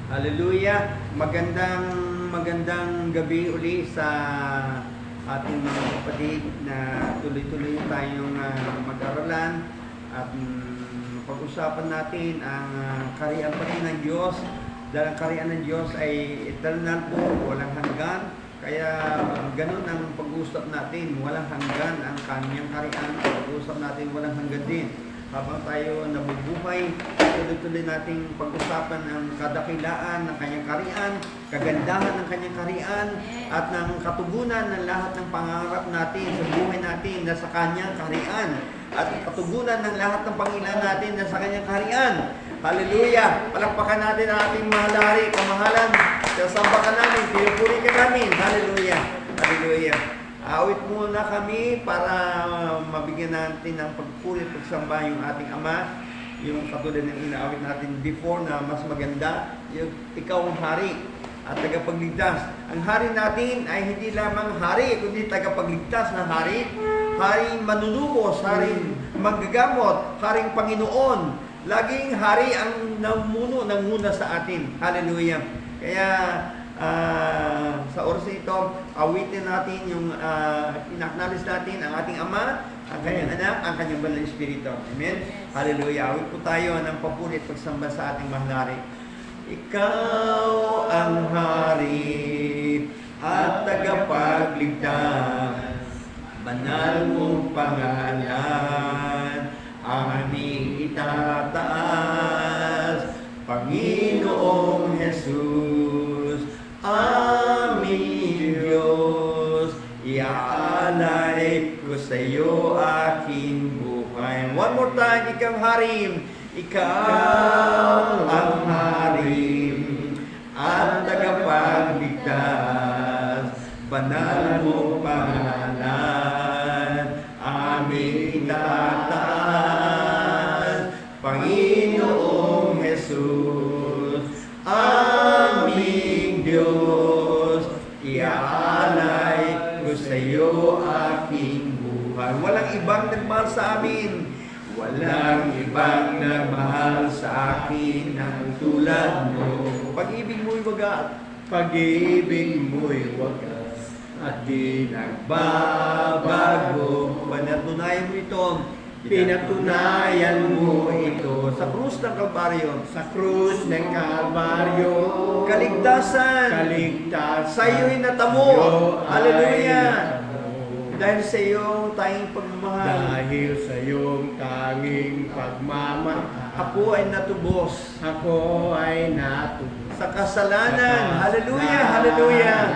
Hallelujah! Magandang gabi uli sa ating mga kapatid na tuloy-tuloy tayong mag-aralan at pag-usapan natin ang kaharian pa rin ng Diyos. Dahil ang kaharian ng Diyos ay eternal po, walang hanggan. Kaya ganun ang pag-uusap natin, walang hanggan ang kanyang kaharian. Pag-uusap natin, walang hanggan din. Habang tayo nabubuhay, tuloy-tuloy nating pag-usapan ang kadakilaan ng kanyang kaharian, kagandahan ng kanyang kaharian, at ng katugunan ng lahat ng pangarap natin sa buhay natin na sa kanyang kaharian, at katugunan ng lahat ng pangilan natin na sa kanyang kaharian. Hallelujah! Palakpakan natin ang ating mahal-hari, kamahalan, sasambakan namin, pinupuri ka namin. Hallelujah! Hallelujah! Awit muna kami para mabigyan natin ng pagpuri at pagsamba yung ating Ama, yung katulad ng inaawit natin before na mas maganda, yung ikaw ang hari at tagapagligtas. Ang hari natin ay hindi lamang hari, kundi tagapagligtas na hari, haring manunubos, haring manggagamot, haring Panginoon. Laging hari ang nanguna sa atin. Hallelujah! Kaya sa oras ito, awitin natin yung inacknowledge natin ang ating Ama, ang kanyang anak, ang kanyang banal na Espiritu. Amen? Hallelujah! Awit po tayo ng papuri at pagsamba sa ating mahal-hari. Ikaw ang hari at tagapagligtas, banal mong pangalan ang aming itataas, Panginoong Jesus, aming Diyos, iaalay ko sa iyo aking buhay. One more time, ikaw hari, ikaw ang hari at tagapagligtas, banal mong pangalan, aming itataas, Panginoong Jesus, aming Diyos, iaalay ko sa iyo aking buhay. Walang ibang nagmahal sa amin, walang ibang nagmahal sa akin ng tulad mo. Pag-ibig mo'y wagas, pag-ibig mo'y wagas, at di nagbabago. Pinatunayan mo ito. Pinatunayan mo ito sa krus ng Kalbaryo. Sa krus ng Kalbaryo. Kaligtasan. Sa iyo'y natamo. Hallelujah. Dahil sa iyong tanging pagmamahal. Dahil sa iyong tanging pagmamahal. Ako ay natubos. Ako ay natubos. Sa kasalanan. Hallelujah. Hallelujah.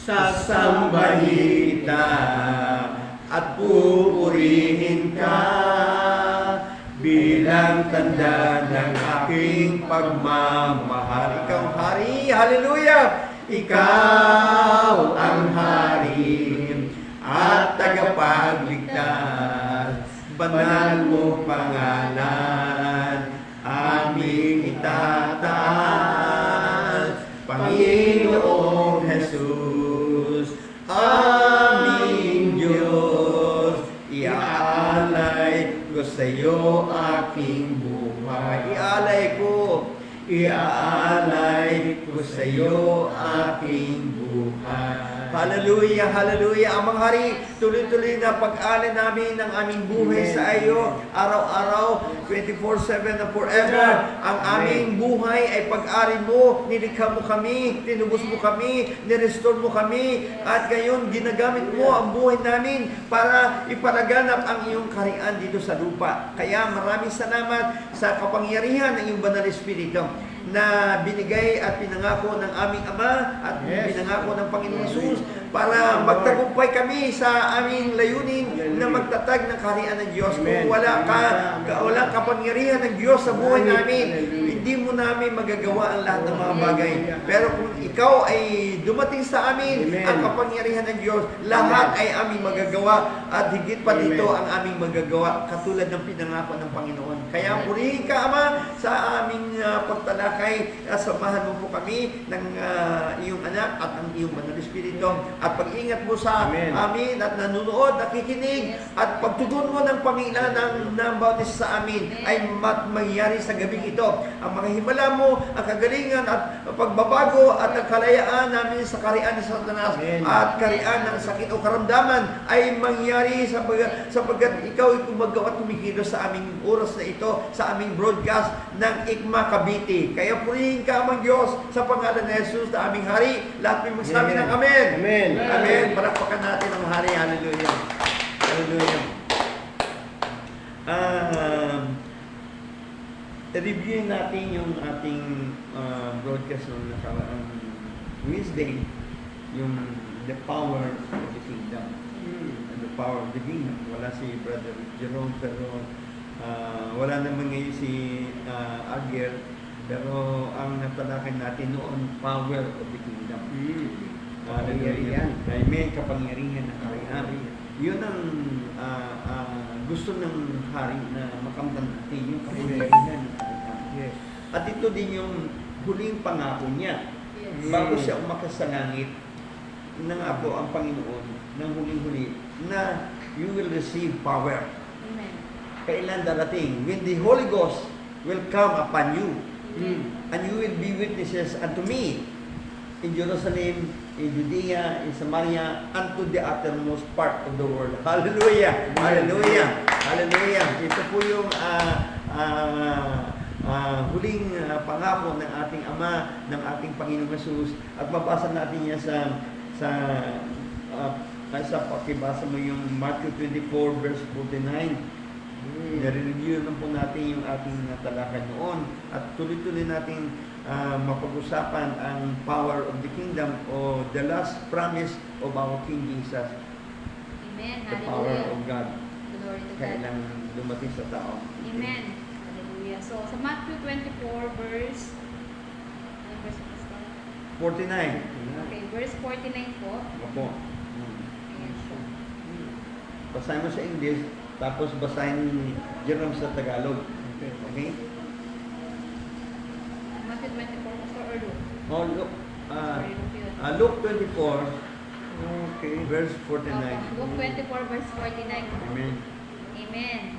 Sasambahin kita at pupurihin ka bilang tanda ng aking pagmamahal. Ikaw ang hari. Hallelujah! Ikaw ang hari at tagapagligtas, banal mo pangalan, aming itataas, Panginoong Jesus, aming Diyos, iaalay ko sa iyo aking buhay. Iaalay ko sa iyo aking buhay. Hallelujah, hallelujah. Amang hari, tuloy-tuloy na pag-alay namin ng aming buhay sa iyo, araw-araw, 24/7 na forever. Ang aming buhay ay pag-ari mo, nilikha mo kami, tinubos mo kami, nirestore mo kami, at gayon ginagamit mo ang buhay namin para ipalaganap ang iyong kaharian dito sa lupa. Kaya maraming salamat sa kapangyarihan ng iyong banal na Espiritu na binigay at pinangako ng aming Ama at pinangako ng Panginoon Jesus para magtagumpay kami sa aming layunin na magtatag ng kaharian ng Diyos. Kung walang kapangyarihan ng Diyos sa buhay namin, hindi mo namin magagawa ang lahat ng mga bagay. Pero kung ikaw ay dumating sa amin, ang kapangyarihan ng Diyos, lahat ay aming magagawa at higit pa dito ang aming magagawa katulad ng pinangako ng Panginoon. Kaya purihin ka, Ama, sa aming pagtalakay. Samahan mo po kami ng iyong anak at ang iyong banal na Espiritu at pag-ingat mo sa amin at nanonood, nakikinig at pagtugon mo ng Panginoon ng bawat isa sa amin ay mangyari sa gabing ito. Ang mga Himala mo ang kagalingan at pagbabago at ang kalayaan namin sa karian ni Satanas at karian ng sakit o karamdaman ay mangyari sapagkat ikaw ay gumagawa at tumikilos sa aming oras na ito, sa aming broadcast ng Ikma Cavite. Kaya purihin ka amang Diyos sa pangalan ni Jesus na aming Hari. Lahat may magsabi ng Amen. Amen. Amen. Palakpakan natin ang Hari. Hallelujah. Hallelujah. Reviewin natin yung ating broadcast ng nakaraang Wednesday, yung The Power of the Kingdom. The Power of the Kingdom. Wala si Brother Jerome, pero wala naman ngayon si Aguirre, pero ang natalakay natin noon, Power of the Kingdom. Kapangyarihan. Amen, kapangyarihan ng hari-hari. Yun ang gusto ng hari na makamtan natin, yung kapangyarihan ng hari-hari. Yes. At ito din yung huling pangako niya. Bago siya umakyat sa langit, nangako ang Panginoon ng huling-huli na you will receive power. Amen. Kailan darating? When the Holy Ghost will come upon you, Amen. and you will be witnesses unto me in Jerusalem, in Judea, in Samaria, unto the uttermost part of the world. Hallelujah! Hallelujah! Hallelujah! Ito po yung huling pangako ng ating Ama, ng ating Panginoong Jesus. At mabasa natin yan sa pakibasa mo yung Matthew 24 verse 49. Nare-review na po natin yung ating natalakay noon at tuloy-tuloy natin mapag-usapan ang power of the kingdom o the last promise of our King Jesus, Amen. the power Hallelujah. of God, Glory to God. kailang dumating sa tao. Amen. Hallelujah. So, sa Matthew 24 verse, ano verse na start? 49. Okay, verse 49 po. Opo. Ayan siya. Basahin mo sa English, tapos basahin ni Jerome sa Tagalog. Okay? Matthew 24, Pastor or Luke? Oh, look. Sorry, Luke yun. Luke 24, Okay. verse 49. Luke 24 verse 49. Amen. Amen.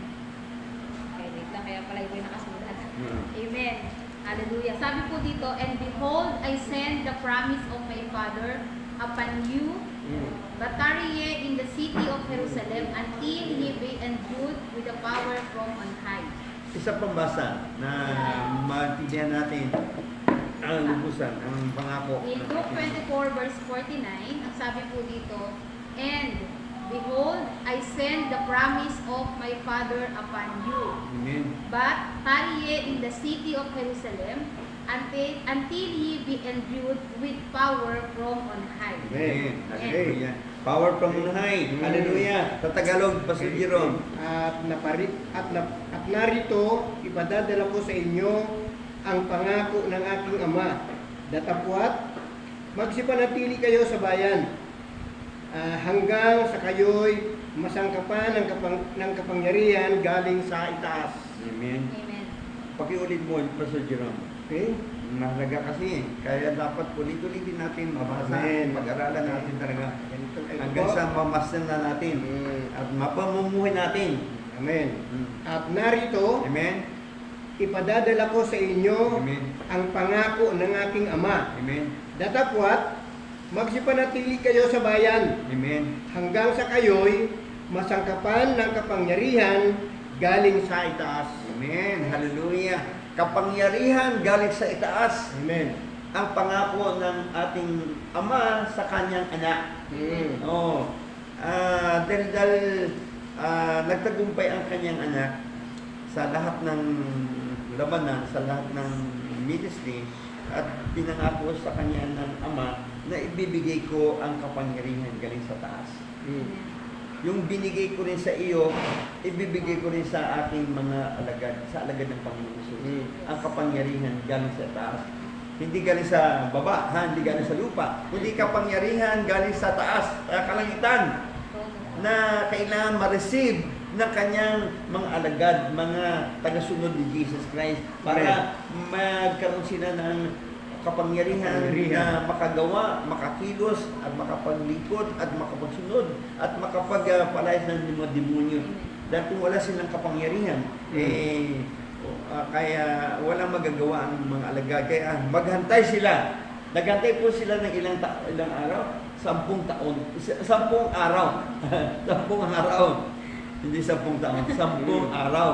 Okay, wait lang. Kaya pala iba yung nakasulat. Mm. Amen. Hallelujah. Sabi po dito, and behold, I send the promise of my Father upon you, but tarry ye in the city of Jerusalem until ye be endued with the power from on high. Isa pang basa na maintindihan natin ang lubusan, ang pangako. In Luke 24 verse 49, ang sabi po dito, and behold, I send the promise of my Father upon you. Amen. But tarry ye in the city of Jerusalem until ye be endued with power from on high. Amen. Hallelujah. Power from on high. Hallelujah. Sa Tagalog, Pastor Jerome. At narito, ipadadala ko sa inyo ang pangako ng aking Ama. Datapwat, magsipanatili kayo sa bayan hanggang sa kayo'y masangkapan ng kapangyarihan galing sa itaas. Amen. Amen. Pakiulit mo, Pastor Jerome. Okay? Mahalaga kasi. Kaya dapat ulit-ulitin natin, mabasa, Amen. pag-aralan natin talaga. Ganito kayo Hanggang po. sa mamasdan na natin at mapamumuhay natin. Amen. At narito, Amen. ipadadala ko sa inyo Amen. ang pangako ng aking Ama. Amen. Datapwat, magsipanatili kayo sa bayan Amen. hanggang sa kayo'y masangkapan ng kapangyarihan galing sa itaas. Amen. Hallelujah. Kapangyarihan galing sa itaas. Amen. Ang pangako ng ating Ama sa kanyang anak. Oh. Dahil nagtagumpay ang kanyang anak sa lahat ng labanan, sa lahat ng ministry, at pinangako sa kanya ng Ama na ibibigay ko ang kapangyarihan galing sa taas. Yung binigay ko rin sa iyo, ibibigay ko rin sa aking mga alagad, sa alagad ng Panginoon Jesus. Ang kapangyarihan galing sa taas. Hindi galing sa baba, hindi galing sa lupa. Kundi kapangyarihan galing sa taas, kalangitan, na kailangan ma-receive ng kanyang mga alagad, mga tagasunod ni Jesus Christ, para magkaroon sila ng kapangyarihan na makagawa, makakilos, at makapaglingkod, at makapagsunod, at makapagpalayas ng mga demonyo. Dahil kung wala silang kapangyarihan, Kaya walang magagawa ang mga alagad. Kaya maghantay sila. Naghantay po sila ng ilang araw? 10 taon. 10 araw. 10 araw. Hindi 10 taon. 10 araw.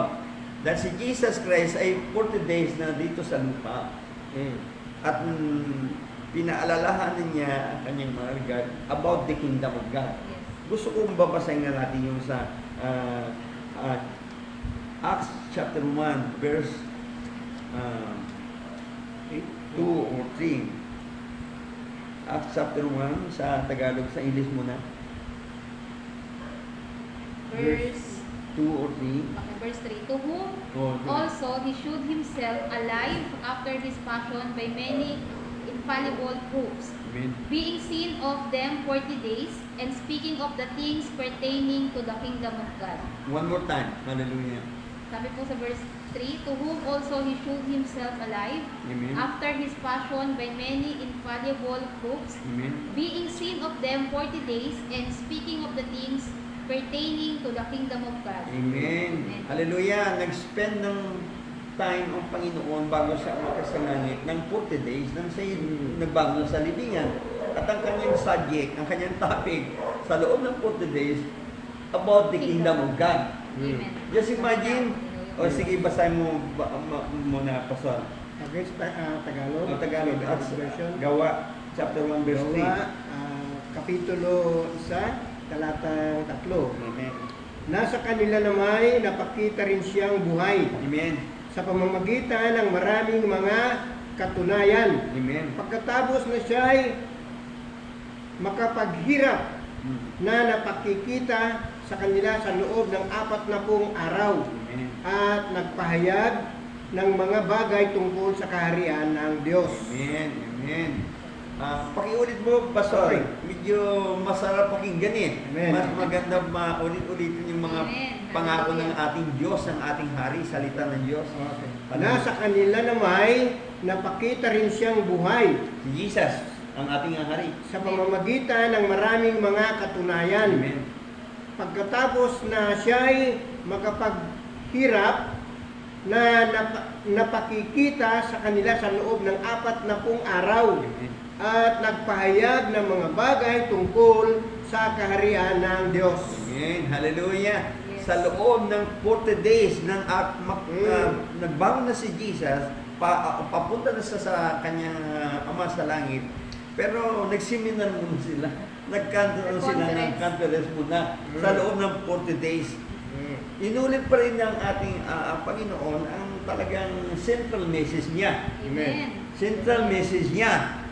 Dahil si Jesus Christ ay 40 days na dito sa lupa. At pinaalalahanan niya ang kanyang mga alagad about the kingdom of God. Yes. Gusto kong babasahin na natin yung sa Acts chapter 1 verse 2 or 3. Acts chapter 1 sa Tagalog, sa English muna. Verse 2 or 3. Okay, verse 3. To whom Oh, also he showed himself alive after his passion by many infallible proofs, Amen. being seen of them 40 days, and speaking of the things pertaining to the kingdom of God. One more time. Hallelujah. Sabi po sa verse 3, to whom also he showed himself alive Amen. after his passion by many infallible proofs, Amen. being seen of them 40 days, and speaking of the things pertaining to the kingdom of God. Amen. Hallelujah. Nag-spend ng time ang Panginoon bago siya umakyat sa langit ng 40 days nang siya nagbago sa libingan. At ang kanyang subject, ang kanyang topic sa loob ng 40 days about the kingdom of God. Amen. Just imagine, o sige, basahin mo muna, Pastor. Against Tagalog. Tagalog, Tagalog version. Gawa, chapter 1, verse 3. Gawa, kapitulo 1, talatang 3. Amen. Nasa kanila namay napakita rin siyang buhay Amen. sa pamamagitan ng maraming mga katunayan. Amen. Pagkatapos na siya'y makapaghirap na napakikita sa kanila sa loob ng 40 araw Amen. at nagpahayag ng mga bagay tungkol sa kaharian ng Diyos. Amen. Amen. Pakiulit mo, Pastor. Okay. Medyo masarap pakinggan eh. Amen. Mas maganda maulit-ulitin yung mga Amen. pangako ng Hallelujah. ating Diyos, ng ating Hari, salita ng Diyos. Nasa kanila namay napakita rin siyang buhay Si Jesus, ang ating Hari. sa pamamagitan ng maraming mga katunayan. Amen. Pagkatapos na siya'y makapaghirap na napakikita sa kanila sa loob ng 40 araw Amen. at nagpahayag ng mga bagay tungkol sa kaharian ng Diyos. Amen. Hallelujah. Yes. Sa loob ng 40 days ng nagbangon na si Jesus, papunta na sa kanyang Ama sa langit. Pero nagseminar muna sila. Nagkanto sila ng conference muna sa loob ng 40 days. Inulit pa rin ng ating Panginoon ang talagang central message niya. Amen. Central message niya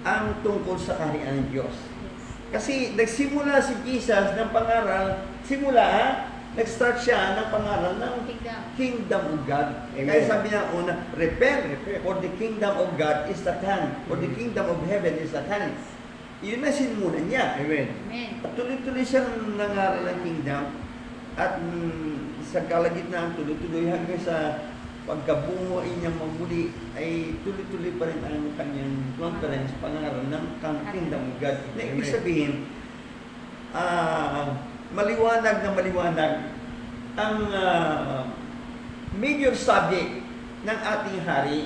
ang tungkol sa kaharian ng Diyos. Yes. Kasi nagsimula si Jesus ng pangaral, nag-start siya ng pangaral ng Kingdom. Kingdom of God. Amen. Kaya sabi niya una, repent, for the kingdom of God is at hand, for the kingdom of heaven is at hand. Yun na sinmula niya. Amen. Amen. At tuloy-tuloy siyang nangaral ng kingdom at sa kalagitnaan tuloy-tuloy hanggang sa pagkabungo niya magmuli ay tuloy-tuloy pa rin ang kanyang conference, pangaral ng kingdom of God. Na ibig sabihin, maliwanag na maliwanag ang major subject ng ating hari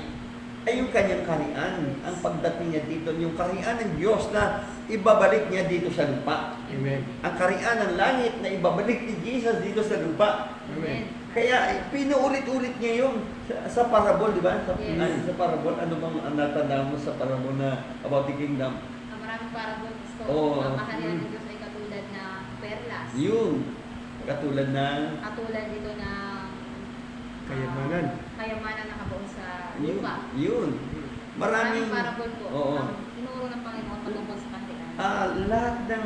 ay yung kanyang kaharian, ang pagdating niya dito, yung kaharian ng Diyos na ibabalik niya dito sa lupa. Amen. Ang kaharian ng langit na ibabalik ni Jesus dito sa lupa. Amen. Kaya pinuulit-ulit niya yung sa parable, di ba? Yes. Sa parable, ano bang natandaan mo sa parable na about the kingdom? Ang maraming parable gusto. Oo. Ang kaharian ng Diyos ay katulad na perlas. Yun. Katulad ng Katulad dito ng Kayamanan. na nakabuo sa yun. lupa. Yun. Maraming parable po. Oo. Ang tinuro ng Panginoon patungkol sa kaharian. Lahat ng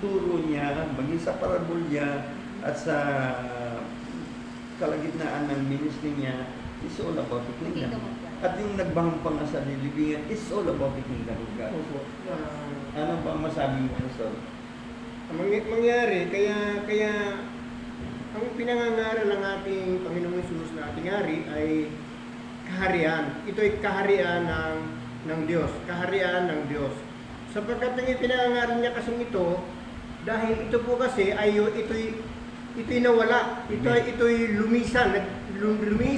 turo niya, maging sa parable niya at sa kalagitnaan ng ministry niya, is all about the The kingdom kingdom. of God. At yung nagbahang pa nga sa lilibingan, is all about the kingdom of God. Opo. Ano bang masabi mo, Pastor? Mangyari, kaya ang pinangangaral ng ating Panginoong Hesus na ating hari ay kaharian. Ito ay kaharian ng Diyos. Kaharian ng Diyos. Sapagkat ang ipinangangaral niya kasing ito, dahil ito po kasi ay ito'y ito'y nawala. Ito'y lumisan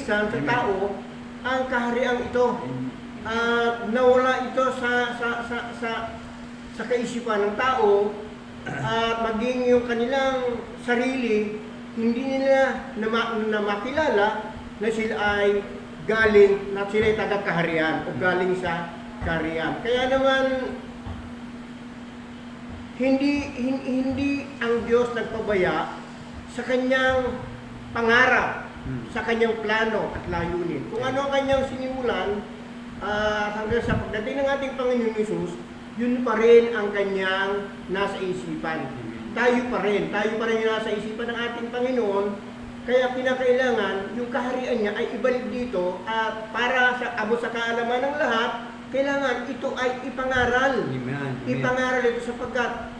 sa Amen. tao ang kaharian ito. Nawala ito sa kaisipan ng tao at maging yung kanilang sarili hindi nila na makilala na sila ay galing, na sila ay taga-kaharian o galing sa kaharian. Kaya naman hindi ang Diyos nagpabaya sa kanyang pangarap, sa kanyang plano at layunin. Kung ano ang kanyang sinimulan hanggang sa pagdating ng ating Panginoon Hesus, yun pa rin ang kanyang nasa isipan. Tayo pa rin yung nasa isipan ng ating Panginoon. Kaya kinakailangan yung kaharian niya ay ibalik dito at para sa abot sa kaalaman ng lahat, kailangan ito ay ipangaral. Amen. Ipangaral ito sapagkat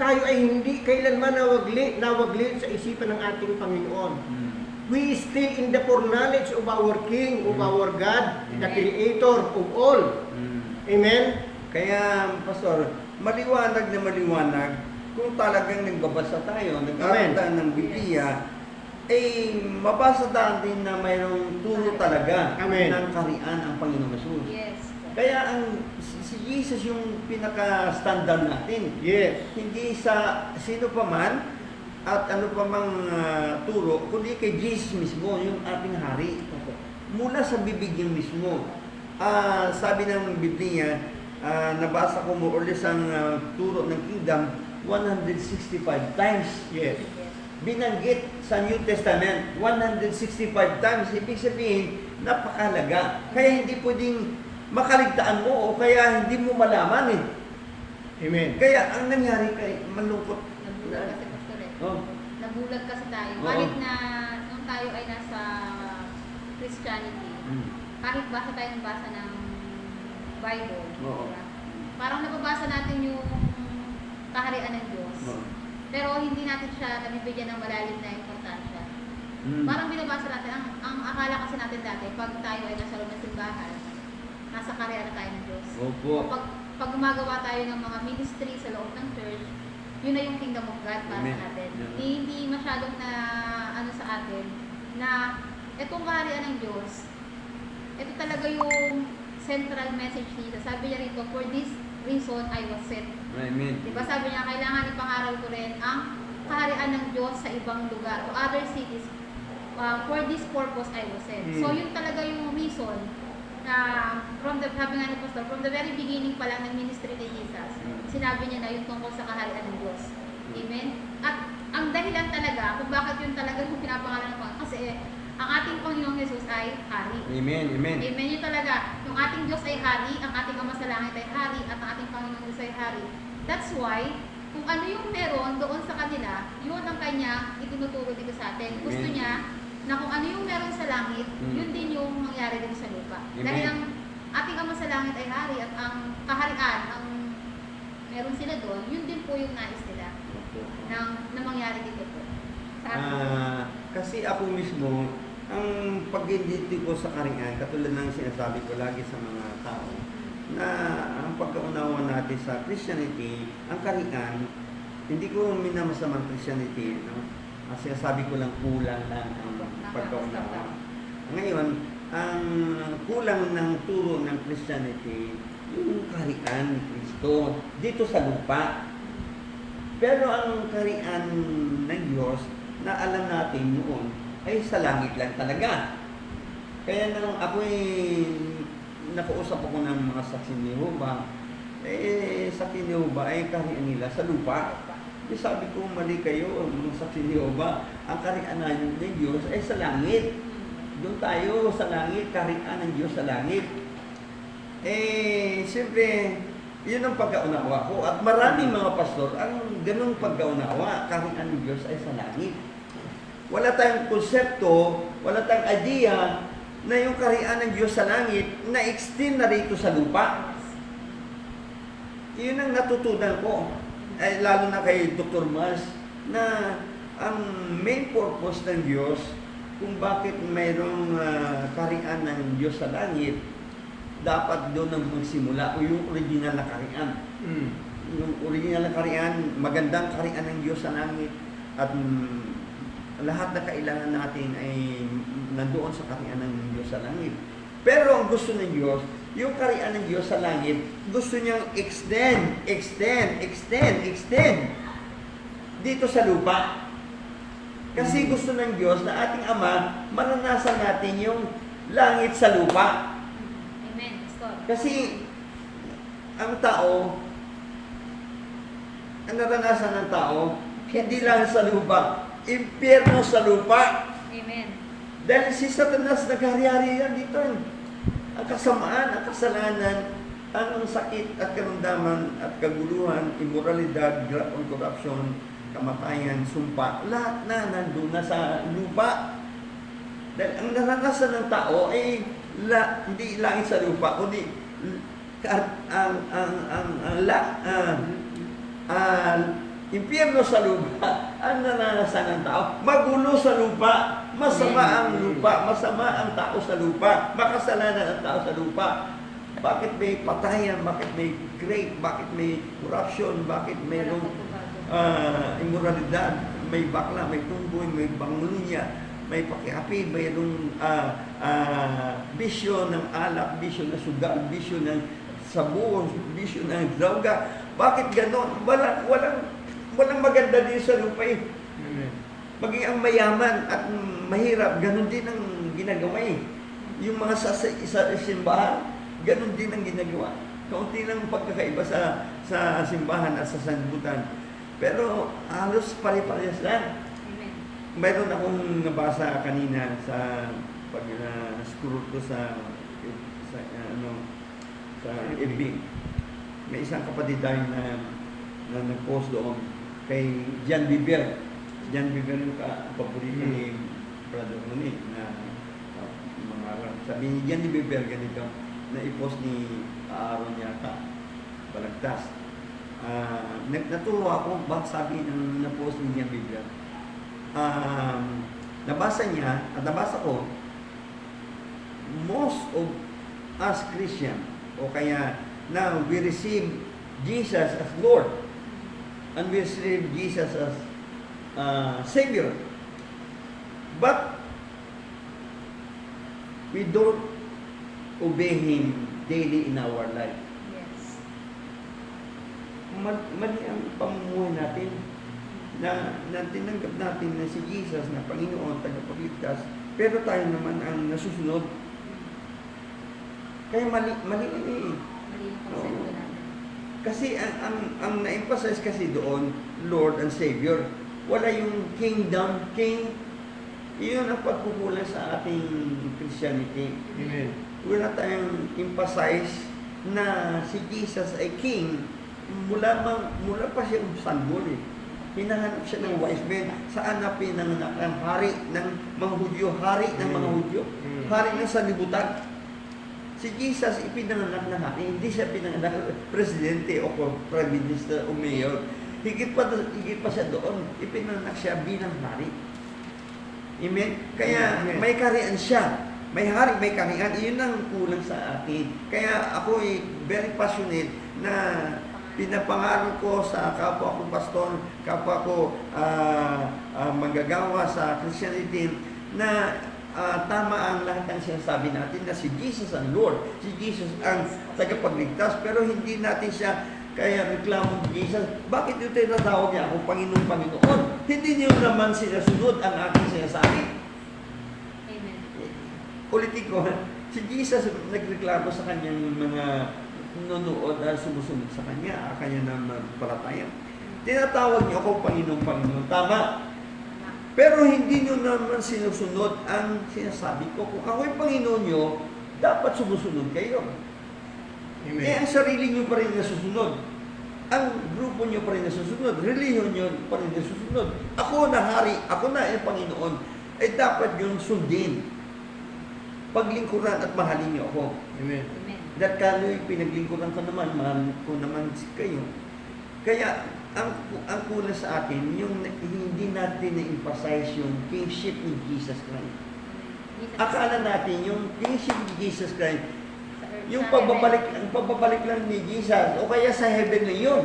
tayo ay hindi kailanman nawaglit sa isipan ng ating Panginoon. We still in the foreknowledge of our King, of our God, the Creator of all. Amen? Kaya, Pastor, maliwanag na maliwanag kung talagang nagbabasa tayo, nag-aaral tayo ng Biblia, eh, mabasa natin na mayroong turo talaga Amen. ng kaharian ang Panginoong Hesus. Yes. Kaya si Jesus yung pinaka-standard natin. Yes. Hindi sa sino pa man at ano pa mang turo, kundi kay Jesus mismo, yung ating hari. Mula sa bibig niya mismo. Sabi ng Biblia, nabasa ko more or less ang turo ng kingdom 165 times. Yes. Binanggit sa New Testament 165 times. Ibig sabihin, napakalaga. Kaya hindi pwedeng makaligtaan mo o kaya hindi mo malaman eh. Amen. Kaya ang nangyari kay malungkot. Nabulag kasi, Pastor eh. Oh. Nabulag kasi tayo. Oo. Kahit na nung tayo ay nasa Christianity, kahit basa tayo ng basa ng Bible, Oo. diba? Parang nababasa natin yung kaharian ng Diyos. Oo. Pero hindi natin siya nabibigyan ng malalim na importansya. Parang binabasa natin, ang akala kasi natin dati, pag tayo ay nasa loob ng simbahan, nasa kaharian na tayo ng Diyos. Opo. Pag gumagawa tayo ng mga ministry sa loob ng church, yun na yung kingdom of God para Amen. sa atin. Yeah. Hindi masyadong na ano sa atin na itong kaharian ng Diyos, ito talaga yung central message nito. Sabi niya rito, for this reason I was sent. Amen. Diba sabi niya, kailangan ipangaral ko rin ang kaharian ng Diyos sa ibang lugar, to other cities. For this purpose I was sent. So yun talaga yung reason na sabi nga ni Pastor, from the very beginning pa lang ng ministry ni Jesus, sinabi niya na yung tungkol sa kaharian ng Diyos. Amen? At ang dahilan talaga kung bakit yun talaga yung pinapangalan ng Panginoon, kasi ang ating Panginoong Jesus ay hari. Amen. Amen. Amen. Yun talaga. Yung ating Diyos ay hari, ang ating Ama sa Langit ay hari, at ang ating Panginoong Diyos ay hari. That's why, kung ano yung meron doon sa kanila, yun ang kanya itinuturo dito sa atin. Gusto Amen. niya na kung ano yung meron sa langit, yun din yung mangyari dito sa lupa. Amen. Dahil ang ating Ama sa Langit ay hari, at ang kaharian, ang meron sila doon, yun din po yung nais nila na mangyari dito po. Sa atin. Kasi ako mismo, ang pag-identity ko sa kaharian, katulad ng sinasabi ko lagi sa mga tao, na ang pagkaunawa natin sa Christianity, ang kaharian, hindi ko minamasamang Christianity, no? Ang sinasabi ko lang kulang lang ang pagkaunawa. Ngayon, ang kulang ng turo ng Christianity, yung kaharian ni Kristo dito sa lupa. Pero ang kaharian ng Diyos na alam natin noon ay sa langit lang talaga. Kaya nang ako'y nakausap ako ng mga saksi ni Jehovah, saksi ni Jehovah ay kaharian nila sa lupa. Sabi ko, mali kayo, mga saksi ni Jehovah, ang kaharian ng Diyos ay sa langit. Doon tayo sa langit, kaharian ng Diyos sa langit. Siyempre, yun ang pagkaunawa ko. At maraming mga pastor, ang ganung pagkaunawa, kaharian ng Diyos ay sa langit. Wala tayong konsepto, wala tayong idea na yung kaharian ng Diyos sa langit na extend na rito sa lupa. Yun ang natutunan ko. Lalo na kay Dr. Mas, na ang main purpose ng Diyos kung bakit mayroong kaharian ng Diyos sa langit, dapat doon ang magsimula o yung original na kaharian. Yung original na kaharian, magandang kaharian ng Diyos sa langit, at lahat na kailangan natin ay nandoon sa kariyan ng Diyos sa langit. Pero ang gusto ng Diyos, yung kariyan ng Diyos sa langit, gusto niyang extend dito sa lupa. Kasi gusto ng Diyos na ating Ama, maranasan natin yung langit sa lupa. Amen. Pastor. Kasi ang tao, ang naranasan ng tao, hindi lang sa lupa, impyerno sa lupa. Amen. Dahil si Satanas naghari-hari yan dito. Ang kasamaan, ang kasalanan, ang sakit at karamdaman at kaguluhan, immoralidad, corruption, kamatayan, sumpa, lahat na nandun na sa lupa. Dahil ang naranasan ng tao ay hindi langit sa lupa, kundi impyerno sa lupa ang naranasan ng tao. Magulo sa lupa, masama ang lupa, masama ang tao sa lupa, makasalanan ang tao sa lupa. Bakit may patayan, bakit may rape, bakit may corruption, bakit mayroong immoralidad, may bakla, may tumboy, may banglunya, may pakiapi, mayroong bisyo ng alak, bisyo ng sugal, bisyo ng sabon, bisyo ng droga. Bakit ganon? Walang maganda din sa lupa eh. Maging ang mayaman at mahirap, ganon din ang ginagawa eh. Yung mga sa simbahan, ganon din ang ginagawa. Kaunti lang pagkakaiba sa simbahan at sa sanlibutan. Pero halos pare-parehas lang. Amen. Mayroon akong nabasa kanina sa pag scroll ko sa FB. May isang kapatid tayo na nag-post doon kay Jan Biber. Jan Biber yung paborito ni Brother Ronnie na mga sabi ni Jan Biber ganito na i-post ni Aaron yata Balagtas. Natuwa ako bakit sabi ng na-post ni Jan Biber. Nabasa niya at nabasa ko, most of us Christian o kaya now we receive Jesus as Lord and we receive Jesus as Savior, but we don't obey Him daily in our life. Yes. Mali ang pamumuhay natin na tinanggap natin na si Jesus na Panginoon, tagapagligtas, pero tayo naman ang nasusunod. Kaya mali eh. Mali yung konsepto natin. Kasi ang na-emphasize kasi doon, Lord and Savior. Wala yung kingdom, king. Iyon ang pagkukulang sa ating Christianity. Amen. Wala tayong emphasize na si Jesus ay king. Mula pa siya sanggol eh. Hinahanap siya ng wise men. Saan na pinanganak ang hari ng mga Hudyo? Hari ng mga Hudyo? Hari ng sanlibutan. Si Jesus ipinanganak na hari. Hindi siya pinanganak presidente o prime minister o mayor. Higit pa siya doon. Ipinanganak siya bilang hari. Amen? Kaya may karian siya. May hari, may karian. Iyon ang kulang sa atin. Kaya ako ay very passionate na pinapangaral ko sa kapwa ko pastor, kapwa ko manggagawa sa Christianity na tama ang lahat ng sinasabi natin na si Jesus ang Lord, si Jesus ang tagapagligtas, pero hindi natin siya kaya reklamo ni Jesus. Bakit yung tinatawag niya ako Panginoon, Panginoon? Hindi niyo naman sinasunod ang aking sinasabi. Amen. Ulitin ko, si Jesus nagreklamo sa kanyang mga nunood at sumusunod sa kanya, kanya na palataya. Tinatawag niyo ako Panginoon, Panginoon. Tama. Pero hindi niyo naman sinusunod ang sinasabi ko. Kung ako yung Panginoon niyo, dapat sumusunod kayo. Amen. Eh, ang sarili niyo pa rin nasusunod. Ang grupo niyo pa rin nasusunod. Relihiyon niyo pa rin nasusunod. Ako na hari, ako na yung Panginoon. Eh, dapat yung sundin. Paglingkuran at mahalin niyo ako. Amen. Amen. Dahil kayo'y pinaglingkuran ko naman, mahal ko naman kayo. Kaya, ang kulang sa atin, yung hindi natin na-emphasize yung kingship ni Jesus Christ. Akala natin yung kingship ni Jesus Christ, yung pagbabalik lang ni Jesus, o kaya sa heaven na yun.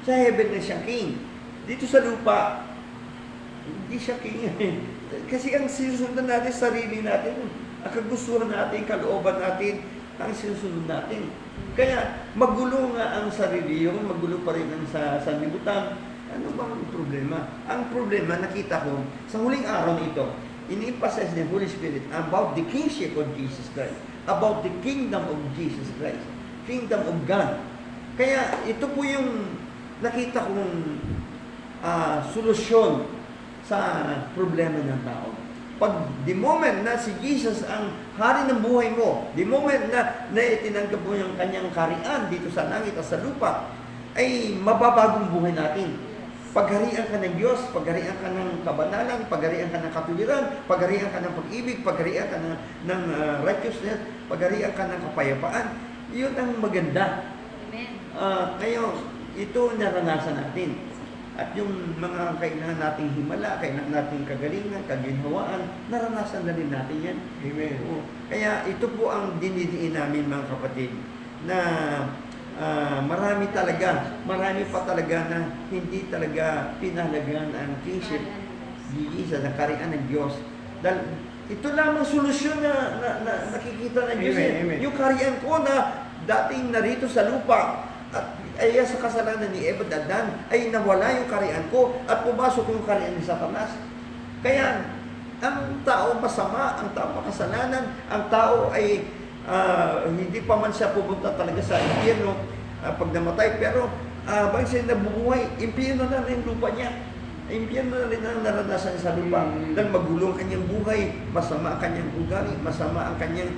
Sa heaven na siya king. Dito sa lupa, Hindi siya king. Kasi ang sinusundan natin, sarili natin, ang kagustuhan natin, kalooban natin, ang sinusunod natin. Kaya magulo nga ang sarili yun, magulo pa rin ang sa sanlibutan. Ano bang problema? Ang problema, nakita ko, sa huling araw nito, ini-emphasize ng Holy Spirit about the kingship of Jesus Christ, about the kingdom of Jesus Christ, kingdom of God. Kaya ito po yung nakita kong solusyon sa problema ng tao. Pag the moment na si Jesus ang hari ng buhay mo, the moment na itinanggap mo yung kanyang karian dito sa langit at sa lupa, ay mababagong buhay natin. Pagharian ka ng Diyos, pagharian ka ng kabanalan, pagharian ka ng katuwiran, pagharian ka ng pag-ibig, pagharian ka ng righteousness, pagharian ka ng kapayapaan. Yun ang maganda. Amen. Ngayon, ito naranasan natin. At yung mga kailangan nating himala, kailangan nating kagalingan, kaginhawaan, naranasan na rin natin yan. Amen. Oo. Kaya ito po ang dinidiin namin mga kapatid, na marami pa talaga na hindi talaga pinahalagan ang kingship ni Jesus, ang karian ng Diyos. Dahil ito lamang solusyon na nakikita ng Diyos. Amen. Yung karian ko na dating narito sa lupa, at ay sa kasalanan ni Eva at Adan, ay nawala yung karian ko at pumasok yung karian ni Satanas. Kaya ang tao masama, ang tao makasalanan, ang tao ay hindi pa man siya pupunta talaga sa impyerno pag namatay, pero bang siya nabubuhay, impyerno na rin lupa niya. Impyerno na rin ang naranasan sa lupa. Dahil magulo ang kanyang buhay, masama ang kanyang ugali, masama ang kanyang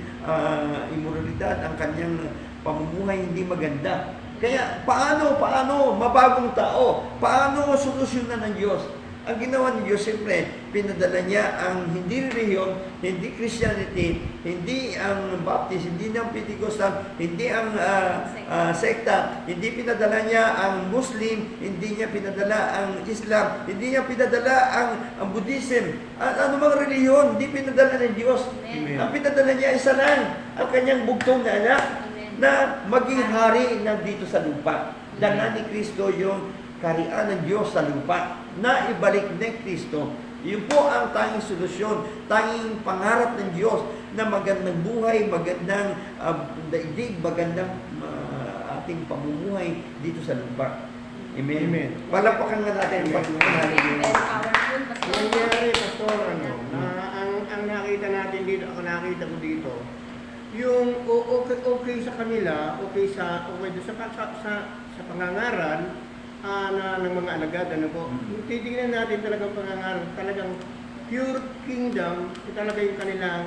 immoralidad, ang kanyang pamumuhay hindi maganda. Kaya paano mabagong tao? Paano solusyonan ng Diyos? Ang ginawa ng Diyos, siyempre, pinadala niya ang hindi relihiyon, hindi Christianity, hindi ang Baptist, hindi ang Pentecostal, hindi ang sekta, hindi pinadala niya ang Muslim, hindi niya pinadala ang Islam, hindi niya pinadala ang Buddhism, at anumang relihiyon, hindi pinadala ng Diyos. Amen. Ang pinadala niya isa lang, ang kanyang bugtong na anak, na maging hari na dito sa lupa. Dala ni Kristo yung karian ng Diyos sa lupa, na ibalik ni Kristo. Yun po ang tanging solusyon, tanging pangarap ng Diyos na magandang buhay, magandang daigdig, magandang ating pamumuhay dito sa lupa. Amen. Amen. Palapakan nga natin. Amen. Very powerful, Pastor. Nangyari, Pastor, ang nakita natin dito, ako nakita ko dito, yung okay sa kanila, okay doon sa pangangaral ng mga alagad, ano po. Titingnan natin talagang pangangaral, talagang pure kingdom, ito talaga yung kanilang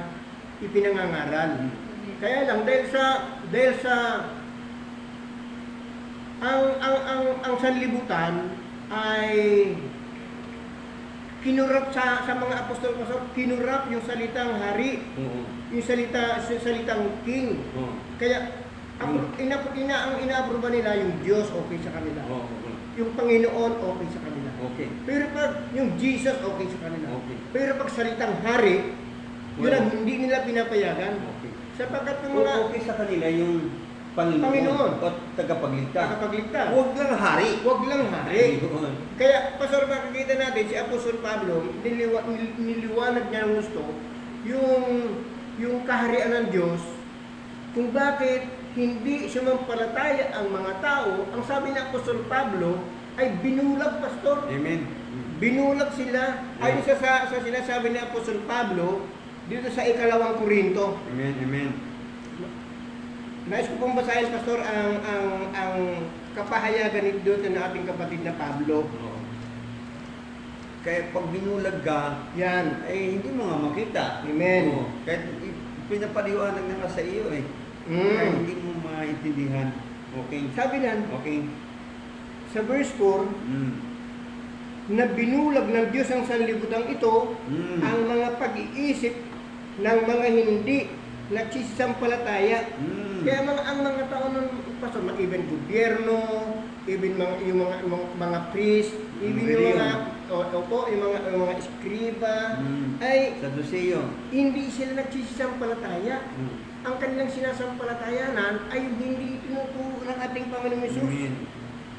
ipinangangaral. Kaya lang dahil sa ang sanlibutan ay kinurap sa mga apostol, kinurap yung salitang hari. Yung salitang king. Kaya ang inaaproba nila yung Diyos, okay sa kanila. Yung Panginoon, okay sa kanila. Okay. Pero pag yung Jesus, okay sa kanila. Okay. Pero pag salitang hari, yun ang hindi nila pinapayagan. Okay. Sapagkat yung mga Okay sa kanila yung Panginoon o tagapagligtas. nakapagligtas, Huwag lang hari. huwag lang hari. Kaya, Pastor, makikita natin, si Apostol Pablo, niliwanag niya ng gusto, yung kaharian ng Diyos, kung bakit hindi sumampalataya ang mga tao, ang sabi ni Apostol Pablo, ay binulag, Pastor. Amen. Binulag sila. Ayon sa sinasabi ni Apostol Pablo, dito sa 2 Korinto. Amen. Amen. Nais ko pong basahin, Pastor, ang kapahayagan dito ng ating kapatid na Pablo. Kaya pag binulag ka, Yan. ay hindi mo nga makita. Amen. Oo. Kahit pinapaliwanag na nga sa iyo Kaya hindi mo maintindihan. Okay. Sabi nan, Okay. sa verse 4, na binulag ng Diyos ang sanlibutan ito, ang mga pag-iisip ng mga hindi nagsisampalataya. Kaya ang mga tao ng Pastor, even gobyerno, even yung mga priest, even yung mga eskriba, ay Saduceo. hindi sila nagsisampalataya. Ang kanilang sinasampalatayanan ay hindi tinuturo ng ating Panginoong Hesus. Amen.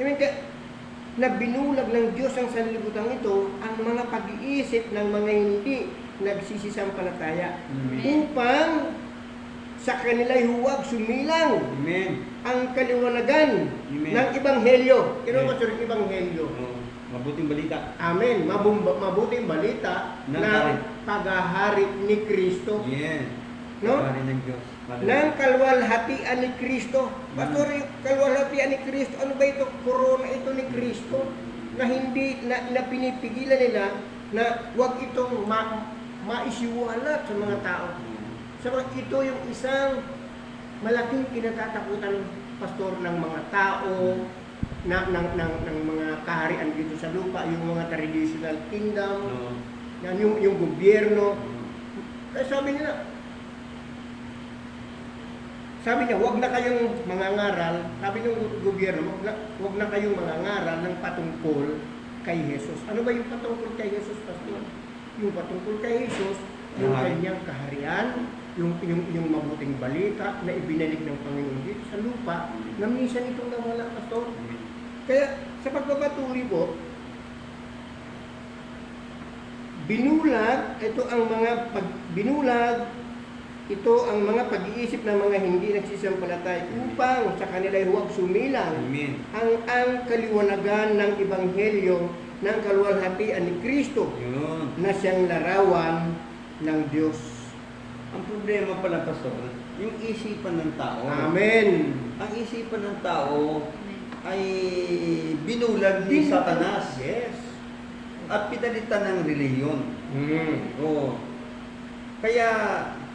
Amen. na binulag ng Diyos ang sanlibutan ito ang mga pag-iisip ng mga hindi nagsisisampalataya Amen. upang sa kanila'y huwag sumilang Amen. ang kaliwanagan Amen. ng Ebanghelyo. Kino Amen. ba sir, Ebanghelyo? Oh, mabuting balita. Amen. Mabuting balita Ng na hari. paghahari ni Kristo. Yeah. No? Pagpari ng Diyos. Ng kalwalhatian ni Kristo. Pastor, yung kalwalhatian ni Kristo, ano ba ito? Corona ito ni Kristo na hindi na pinipigilan nila na huwag itong maisiwalat sa mga tao. Sabagat ito yung isang malaking kinatatakutan, pastor, ng mga tao, ng mga kaharian dito sa lupa, yung mga traditional kingdom, No. yan, yung gobyerno. Kaya sabi niya, huwag na kayong mangangaral, sabi ng gobyerno, huwag na kayong mangangaral ng patungkol kay Jesus. Ano ba yung patungkol kay Jesus, pastor? Yung patungkol kay Jesus, yung kanyang kaharian, yung mabuting balita na ibinalik ng Panginoon dito sa lupa, na minsan itong nawala, pastor. Kaya sa pagpapatuloy po, ito ang mga pag-iisip ng mga hindi nagsisampalatay upang sa kanila huwag sumilang Amen. ang kaliwanagan ng Ebanghelyo ng kaluwalhatian ni Kristo Yun. na siyang larawan ng Diyos. Ang problema pala, pastor, yung isipan ng tao. Amen. Ang isipan ng tao Amen. ay binulag ni Satanas Yes. at pinalitan ng relihiyon. Oo. Kaya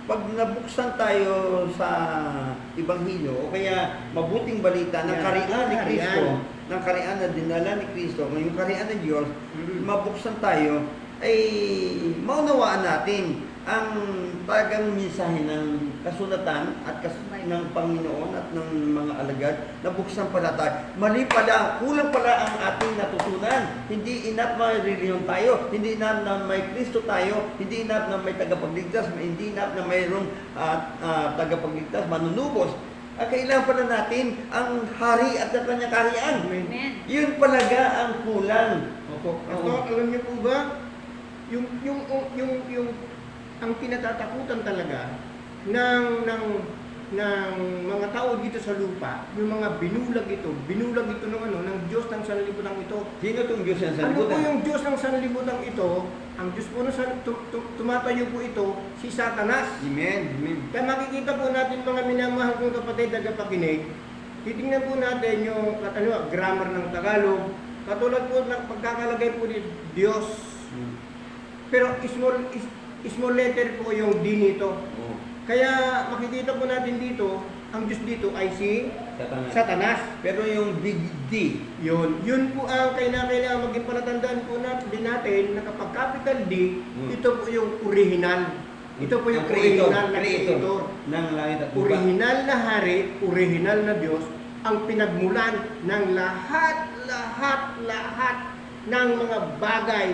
pag nabuksan tayo sa Ebanghelyo o kaya mabuting balita ng Yeah. karian ni Karian. Kristo, ng karian na dinala ni Kristo, yung karian ng Diyos, mabuksan tayo, ay maunawaan natin ang talagang mensahe ng kasulatan at ng Panginoon at ng mga alagad na buksan pala tayo. Mali pala, kulang pala ang ating natutunan. Hindi enough na reliyon tayo, hindi enough na may Kristo tayo, hindi enough na may tagapagligtas, hindi enough na mayroong tagapagligtas, manunubos. Kailangan pala natin ang hari at ang kanyang kaharian. Amen. Yun palaga ang kulang. Opo. Pastor, alam niyo po ba, yung ang kinatatakutan talaga ng mga tao dito sa lupa, yung mga binulag ito ng Diyos ng sanlibutan ito. Sino itong Diyos yan sa Ano po libutan? yung Diyos ng sanlibutan ito? Ang Diyos po na tumatayo po ito, si Satanas. Amen. Amen. Kaya makikita po natin mga minamahal kong kapatid tagapakinig, titingnan po natin yung grammar ng Tagalog, katulad po ng pagkakalagay po ni Diyos. Pero small letter po yung D nito. Oh. Kaya makikita po natin dito, ang Diyos dito ay si Satanas. Satanas. Pero yung big D, Yun po ang kailangan maging palatandaan po natin na kapag capital D, ito po yung original. Ito po yung ang creator, original na creator. ng langit at lupa. Original na hari, original na Diyos, ang pinagmulan ng lahat ng mga bagay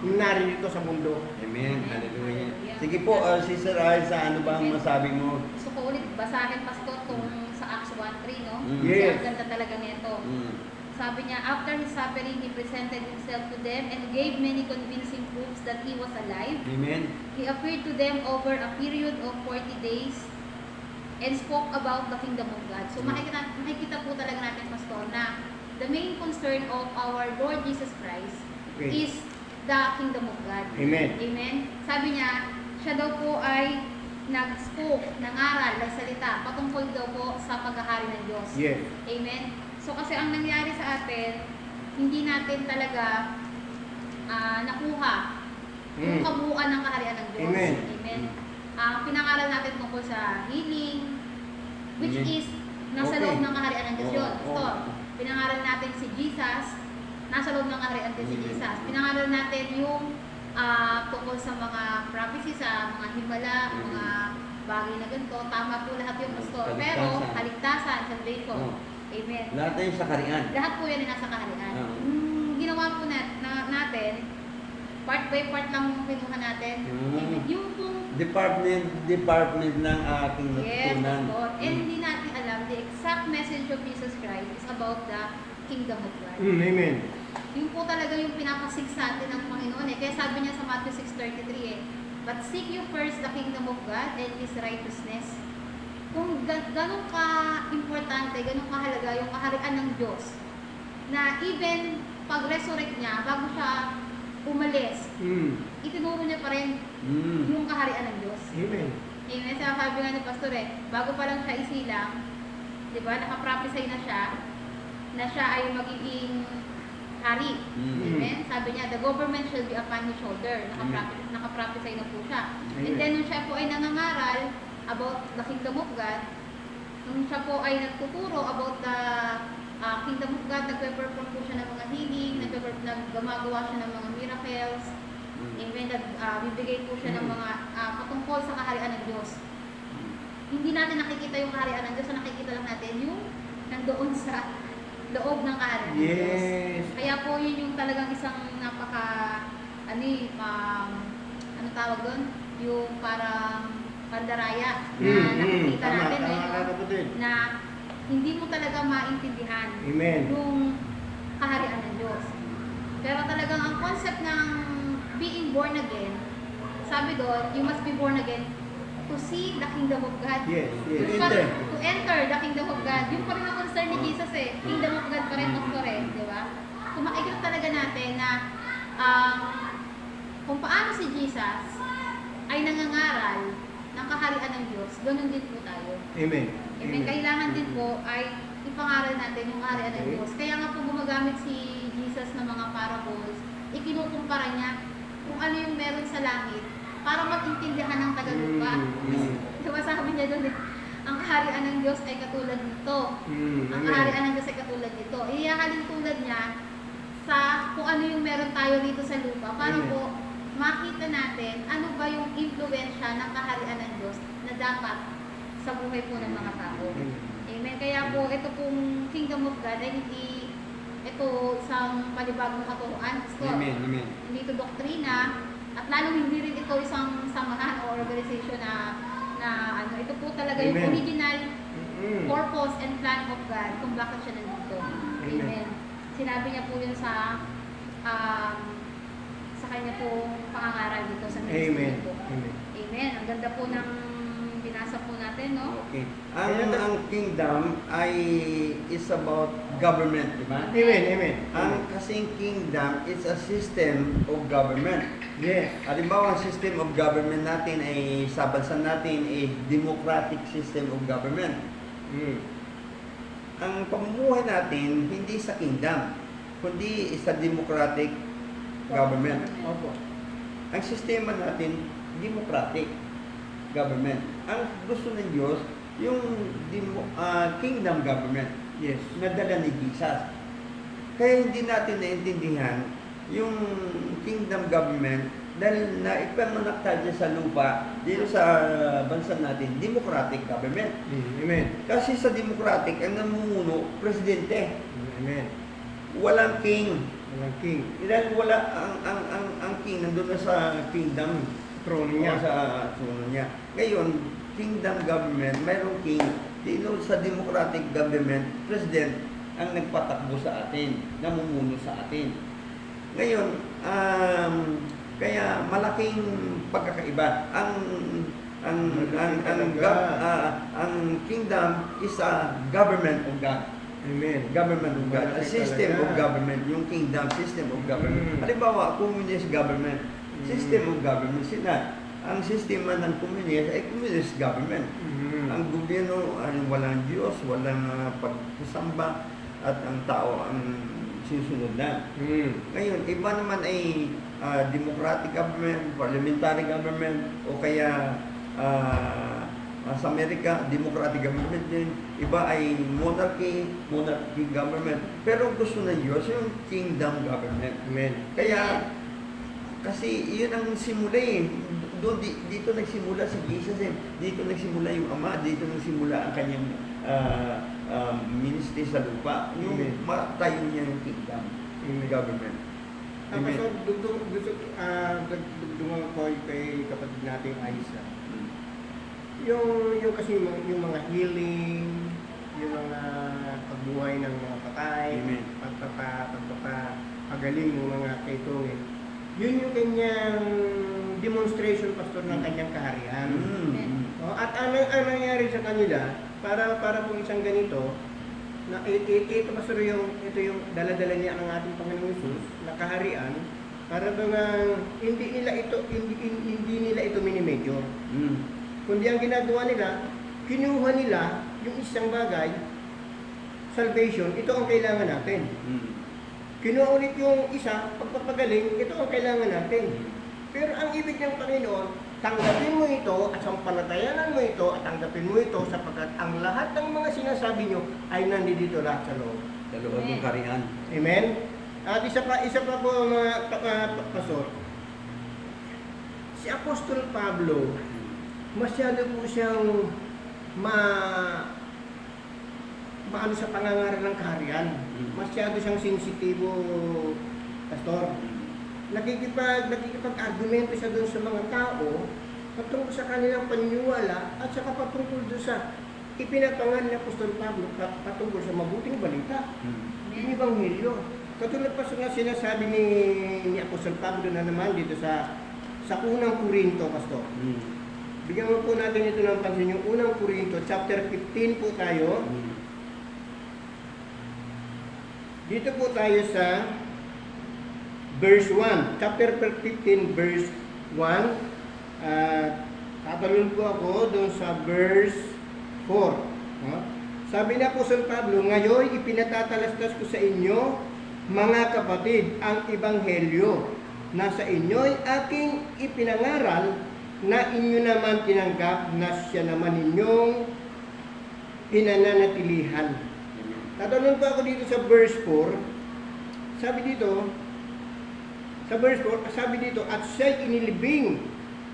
narito sa mundo. Amen. Hallelujah. Sige po, Sister Arsa, ano ba ang masabi mo? Gusto ko ulit basahin, pastor, tong sa Acts 1:3, no? Mm. Kasi Yes. ang ganda talaga nito. Sabi niya, after his suffering, he presented himself to them and gave many convincing proofs that he was alive. Amen. He appeared to them over a period of 40 days and spoke about the kingdom of God. So makikita po talaga natin, pastor, na the main concern of our Lord Jesus Christ is the kingdom of God. Amen. Amen. Sabi niya, siya daw po ay nag-spoke, nangaral, nagsalita, patungkol daw po sa paghahari ng Diyos. Yes. Amen. So kasi ang nangyari sa atin, hindi natin talaga nakuha yung kabuuan ng kaharian ng Diyos. Amen. Amen. Pinangaral natin tungkol sa healing, which Amen. is nasa Okay. loob ng kaharian ng Diyos yun. Oo. So, pinangaral natin si Jesus, nasa loob ng kaharian din si Jesus. Pinangaral natin yung tungkol sa mga prophecy, sa mga himala, mga bagay na ganito. Tama po lahat yung pastor. Pero, Kaligtasan. kaligtasan, salvation. Oo. Amen. Lahat tayo sa karian. Lahat po yan ay nasa kaharian. Oo. Ginawa po natin, part by part lang yung kinuha natin. Amen. Yung pong Department ng ating yes, natutunan. pastor. And hindi natin alam, the exact message of Jesus Christ is about the kingdom of God. Amen. Yun po talaga yung pinapasig sa atin ng Panginoon eh. Kaya sabi niya sa Matthew 6:33 eh, "But seek you first the kingdom of God and His righteousness." Kung ganun ka-importante, ganun kahalaga yung kaharian ng Diyos, na even pag-resurrect niya, bago siya umalis, itinuro niya pa rin yung kaharian ng Diyos. Amen. Amen. Sabi nga ni Pastor eh, bago pa lang siya isilang, di ba, nakaprophesy na siya ay magiging hari. Amen. Sabi niya, the government shall be upon his shoulder. Nakaprophesy na po siya. And then, nung siya po ay nangangaral about the kingdom of God, nung siya po ay nagtuturo about the kingdom of God, nagpe-perform po siya ng mga healing, gumagawa siya ng mga miracles, amen, bibigay po siya ng mga patungkol sa kaharian ng Diyos. Hindi natin nakikita yung kaharian ng Diyos, nakikita lang natin yung nandoon sa loob ng kaharian ng Diyos. Kaya po yun yung talagang isang napaka, ano tawag doon? Yung parang pandaraya na nakikita natin na hindi mo talaga maintindihan yung kaharian ng Diyos. Pero talagang ang concept ng being born again, sabi doon, you must be born again to see the kingdom of God. Yes. To enter the kingdom of God. Yung pa rin ang concern ni Jesus eh. Kingdom of God pa rin, Pastor eh. Di ba? Kung makikita talaga natin na kung paano si Jesus ay nangangaral ng kaharian ng Diyos, ganun din po tayo. Amen. Amen. Kailangan din po ay ipangaral natin yung kaharian ng Diyos. Kaya nga po gumagamit si Jesus ng mga parables, ikinukumpara niya kung ano yung meron sa langit para mag-intindihan ng tagalupa. Diba sabi niya doon, ang kaharian ng Diyos ay katulad nito. Ang kaharian ng Diyos ay katulad nito. Iyahalin tulad niya sa kung ano yung meron tayo dito sa lupa para po makita natin ano ba yung impluwensya ng kaharian ng Diyos na dapat sa buhay po ng mga tao. Amen. Kaya po ito pong Kingdom of God ay hindi ito isang panibagong katuruan. Amen. Hindi ito doktrina at lalong hindi rin ito isang samahan o organization na ano. Ito po talaga yung original purpose and plan of God kung bakit siya nandito. Amen. Sinabi niya po yun sa kanya pong pangangaral dito sa ministry po. Amen. Ang ganda po ng binasa po natin, no? Okay. Ang kingdom ay is about government, di ba? Amen. Ang kasing kingdom is a system of government. Yes. Halimbawa, ang system of government natin ay sa bansa natin ay democratic system of government. Ang pamumuhay natin hindi sa kingdom, kundi sa democratic government. Opo. Ang sistema natin democratic government. Ang gusto ng Diyos yung kingdom government. Yes. Nadala ni Jesus. Kaya hindi natin naintindihan yung kingdom government dahil naipanganak tayo sa lupa dito sa bansa natin, democratic government. Amen. Kasi sa democratic, ang namumuno, presidente. Amen. Walang king. Walang king. Dahil wala ang king nandun na sa kingdom. Trono niya. O sa trono niya. Ngayon, kingdom government, mayroong king. Dito sa democratic government, president ang nagpatakbo sa atin, namumuno sa atin. Ngayon, kaya malaking pagkakaiba. Ang kingdom is a government of God. Amen. Government of God. A system of government. Yung kingdom, system of government. Halimbawa, communist government. System of government. Ang sistema ng communist ay communist government. Ang gobyerno ay walang Diyos, walang pagsamba, at ang tao ang sinusunod na. Ngayon, iba naman ay democratic government, parliamentary government, o kaya sa Amerika, democratic government din. Iba ay monarchy government. Pero gusto ng Diyos yung kingdom government. Amen. Kaya, kasi yun ang simula eh. Doon, dito nagsimula si Jesus eh. Dito nagsimula yung Ama, dito nagsimula ang kanyang ministry sa lupa. Yung matayo niya yung kingdom government. Tapos, dugtungan ko kay kapatid natin Aisa. Yung kasi yung mga healing, yung mga pagbuhay ng mga patay, napakagaling mo mga kaitong. Yun yung kanyang demonstration, pastor, ng kanyang kaharian. At ang nangyari sa kanila, para po isang ganito, na ito pastor, ito yung dala-dala niya ang ating Panginoong Hesus na kaharian, para bang hindi nila ito minimedyo. Kundi ang ginagawa nila, kinuha nila yung isang bagay, salvation, ito ang kailangan natin. Kinuha ulit yung isa, pagpapagaling, ito ang kailangan natin. Pero ang ibig ng Panginoon, tanggapin mo ito at sampalatayanan mo ito at tanggapin mo ito sapagkat ang lahat ng mga sinasabi nyo ay nandito lahat sa loob. Sa loob ng karian. Amen? At isa pa po mga pastor, si Apostol Pablo, masyado po siyang maano sa pangangaral ng kaharian. Masyado siyang sensitibo, pastor. Nakikipag-argumento siya doon sa mga tao patungkol sa kanilang paniniwala at saka patungkol doon sa ipinapangan ni Apostol Pablo patungkol sa mabuting balita. Yung Ebanghelyo. Katulad pa nga sinasabi ni Apostol Pablo na naman dito sa unang Korinto, pastor. Bigyan mo po natin ito ng pansin, yung unang Korinto, chapter 15 po tayo. Dito po tayo sa verse 1. Chapter 15, verse 1. Tatalon po ako doon sa verse 4. Sabi na po San Pablo, ngayon ipinatatalastas ko sa inyo, mga kapatid, ang Ebanghelyo na sa inyo'y aking ipinangaral na inyo naman tinanggap na siya naman inyong pinananatilihan. Tatanong po ako dito sa verse 4. Sabi dito, sa verse 4, sabi dito, at siya'y inilibing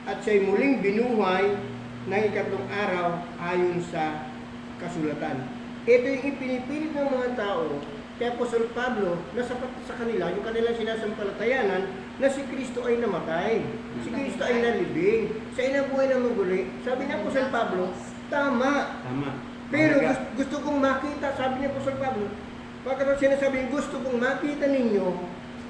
at siya'y muling binuhay ng ikatlong araw ayon sa kasulatan. Ito yung ipinipilit ng mga tao kay Apostol Pablo na sapat sa kanila, yung kanilang sinasampalatayanan na si Kristo ay namatay. Si Kristo ay nalibing. Sa inabuhay na maguli. Sabi ni Apostol Pablo, tama. Pero gusto kong makita, sabi ni Apostol Pablo, pagkatapos sinasabi, gusto kong makita ninyo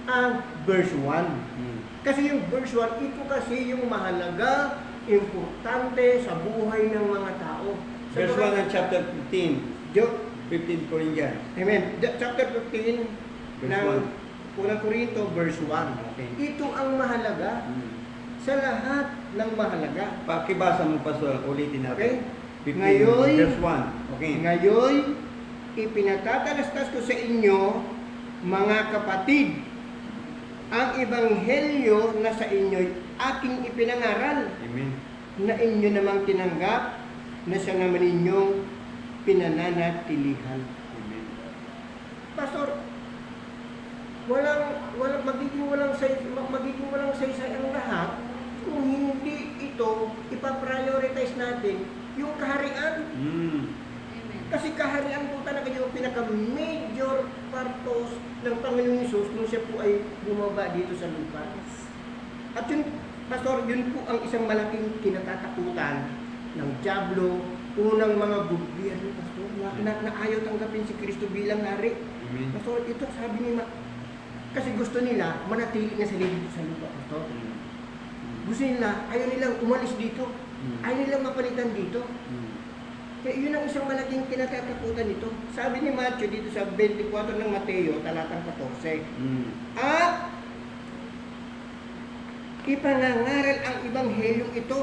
ang verse 1. Kasi yung verse 1, ito kasi yung mahalaga, importante sa buhay ng mga tao. Verse 1 ng chapter 15. 15 Corinthians. Amen. Chapter 15 Verse ng 1. unang Korinto, verse 1. Okay. Ito ang mahalaga sa lahat ng mahalaga. Pakibasa mo, Pastor. Ulitin Okay? natin. 15, Ngayon, verse 1. Okay. Ngayon, ipinatatalastas ko sa inyo, mga kapatid, ang Ebanghelyo na sa inyo'y aking ipinangaral, Amen. na inyo namang tinanggap, na siya naman inyong pinananatilihan. Amen. Pastor, magiging walang saysay ang lahat kung hindi ito ipaprioritize natin yung kaharian. Amen. Kasi kaharian po talaga yung pinaka-major purpose ng Panginoon Hesus nung siya po ay bumaba dito sa lupa. At yun, Pastor, yun po ang isang malaking kinatatakutan ng dyablo, unang mga gobyerno, Pastor, na ayaw tanggapin si Kristo bilang hari. Amen. Pastor, ito sabi ni kasi gusto nila manatili na sila dito sa lupa, Pastor. Gusto nila, ayaw nilang umalis dito. Ayaw nilang mapalitan dito. Kaya yun ang isang malaking kinatatakutan nito. Sabi ni Matthew dito sa 24 ng Mateo, talatang 14. At ipangangaral ang Ebanghelyong ito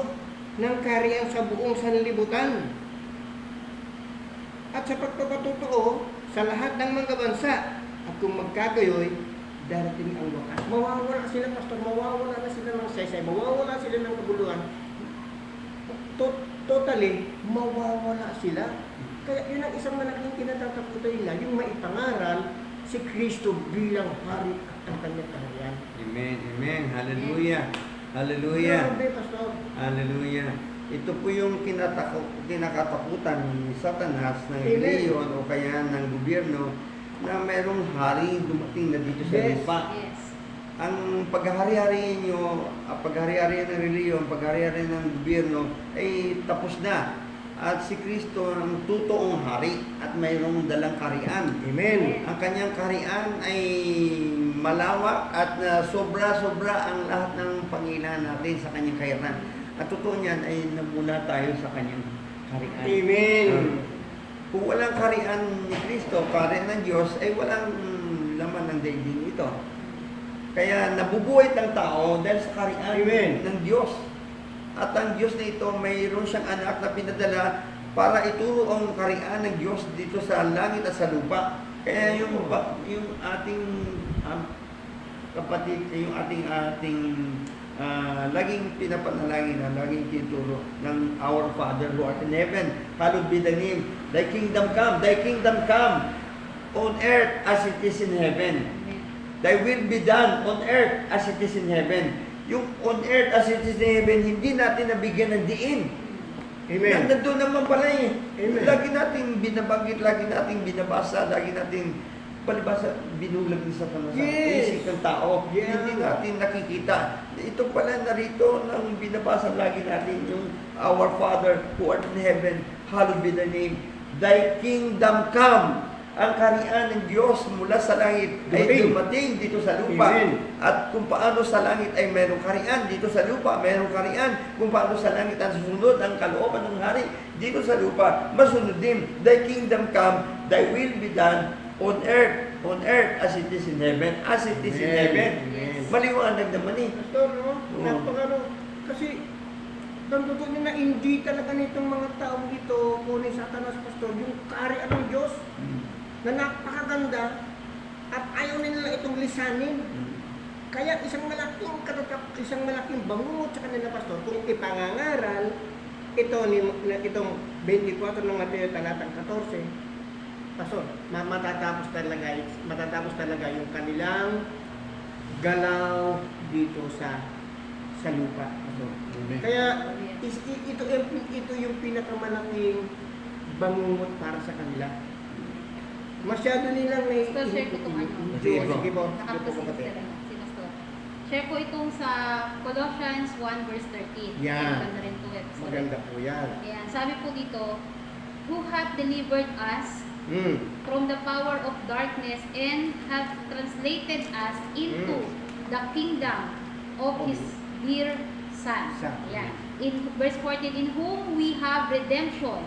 ng kaharian sa buong sanlibutan. At sa pagpapatotoo sa lahat ng mga bansa. At kung magkagayoy, darating ang wakas. Mawawala sila, Pastor. Mawawala na sila ng saysay. Mawawala sila ng kabuluhan. Totally, mawawala sila. Kaya yun ang isang malaking kinatatakutan nila, yung maipangaral si Kristo bilang hari at ang kanyang kaharian. Amen. Amen. Hallelujah. Hallelujah. Grabe, Pastor. Hallelujah. Ito po yung kinakatakutan ni Satanas ng Amen. reliyon o kaya ng gobyerno na merong hari dumating na dito sa Yes. lupa. Yes. Ang paghahari-hari nyo, paghahari-hari ng reliyon, paghahari-hari ng gobyerno ay tapos na. At si Kristo ang totoong hari at mayroong dalang kaharian. Amen. Ang kanyang kaharian ay malawak at sobra-sobra ang lahat ng pangailangan natin sa kanyang kaharian. At totoo niyan ay nagmula tayo sa kanyang kaharian. Amen. Kung walang kaharian ni Kristo, kaharian ng Diyos, ay walang laman ng daigdig ito. Kaya nabubuhay ang tao dahil sa kaharian Amen. ng Diyos. At ang Diyos na ito, mayroon siyang anak na pinadala para ituro ang kaharian ng Diyos dito sa langit at sa lupa. Kaya yung ating kapatid, yung ating laging pinapanalangin na laging tinuturo ng Our Father who art in heaven, hallowed be the name, thy kingdom come on earth as it is in heaven. Thy will be done on earth as it is in heaven. Yung on earth as it is in heaven, hindi natin nabigyan ng diin. Amen. Nandun naman pala eh. Amen. Lagi nating binabanggit, lagi nating binabasa, lagi nating palibasa, binulag sa Yes. isip ng tao. Yeah. Hindi natin nakikita. Ito pala narito nang binabasa lagi natin yung Our Father who art in heaven, hallowed be thy name. Thy kingdom come. Ang kaharian ng Diyos mula sa langit ay dumating dito sa lupa. Amen. At kung paano sa langit ay mayroong kaharian, dito sa lupa mayroong kaharian. Kung paano sa langit ang susunod ang kalooban ng hari, dito sa lupa masunod din. Thy kingdom come, thy will be done on earth as it is in heaven, as it is in Amen. heaven. Amen. Maliwanag naman eh. Pastor, no? Oo. Napakano. Kasi, totoo niya na hindi talaga nitong mga taong ito, kunin Satanas, Pastor, yung kaharian ng Diyos, na napakaganda at ayaw nila itong lisanin. Kaya isang malaking bangungot sa kanila, Pastor, kung ipangangaral itong 24 ng Mateo talatang 14, Pastor, matatapos talaga yung kanilang galaw dito sa lupa, Pastor. Kaya ito yung pinakamalaking bangungot para sa kanila. Masyado nilang may... Pastor, share ko itong ano. Sige po. Nakaproceed sila. Si Pastor. Share ko itong sa Colossians 1 verse 13. Yan. Maganda rin ito. Maganda po yan. Ayan. Sabi po dito, who hath delivered us from the power of darkness and hath translated us into the kingdom of His dear Son. Ayan. In verse 14, in whom we have redemption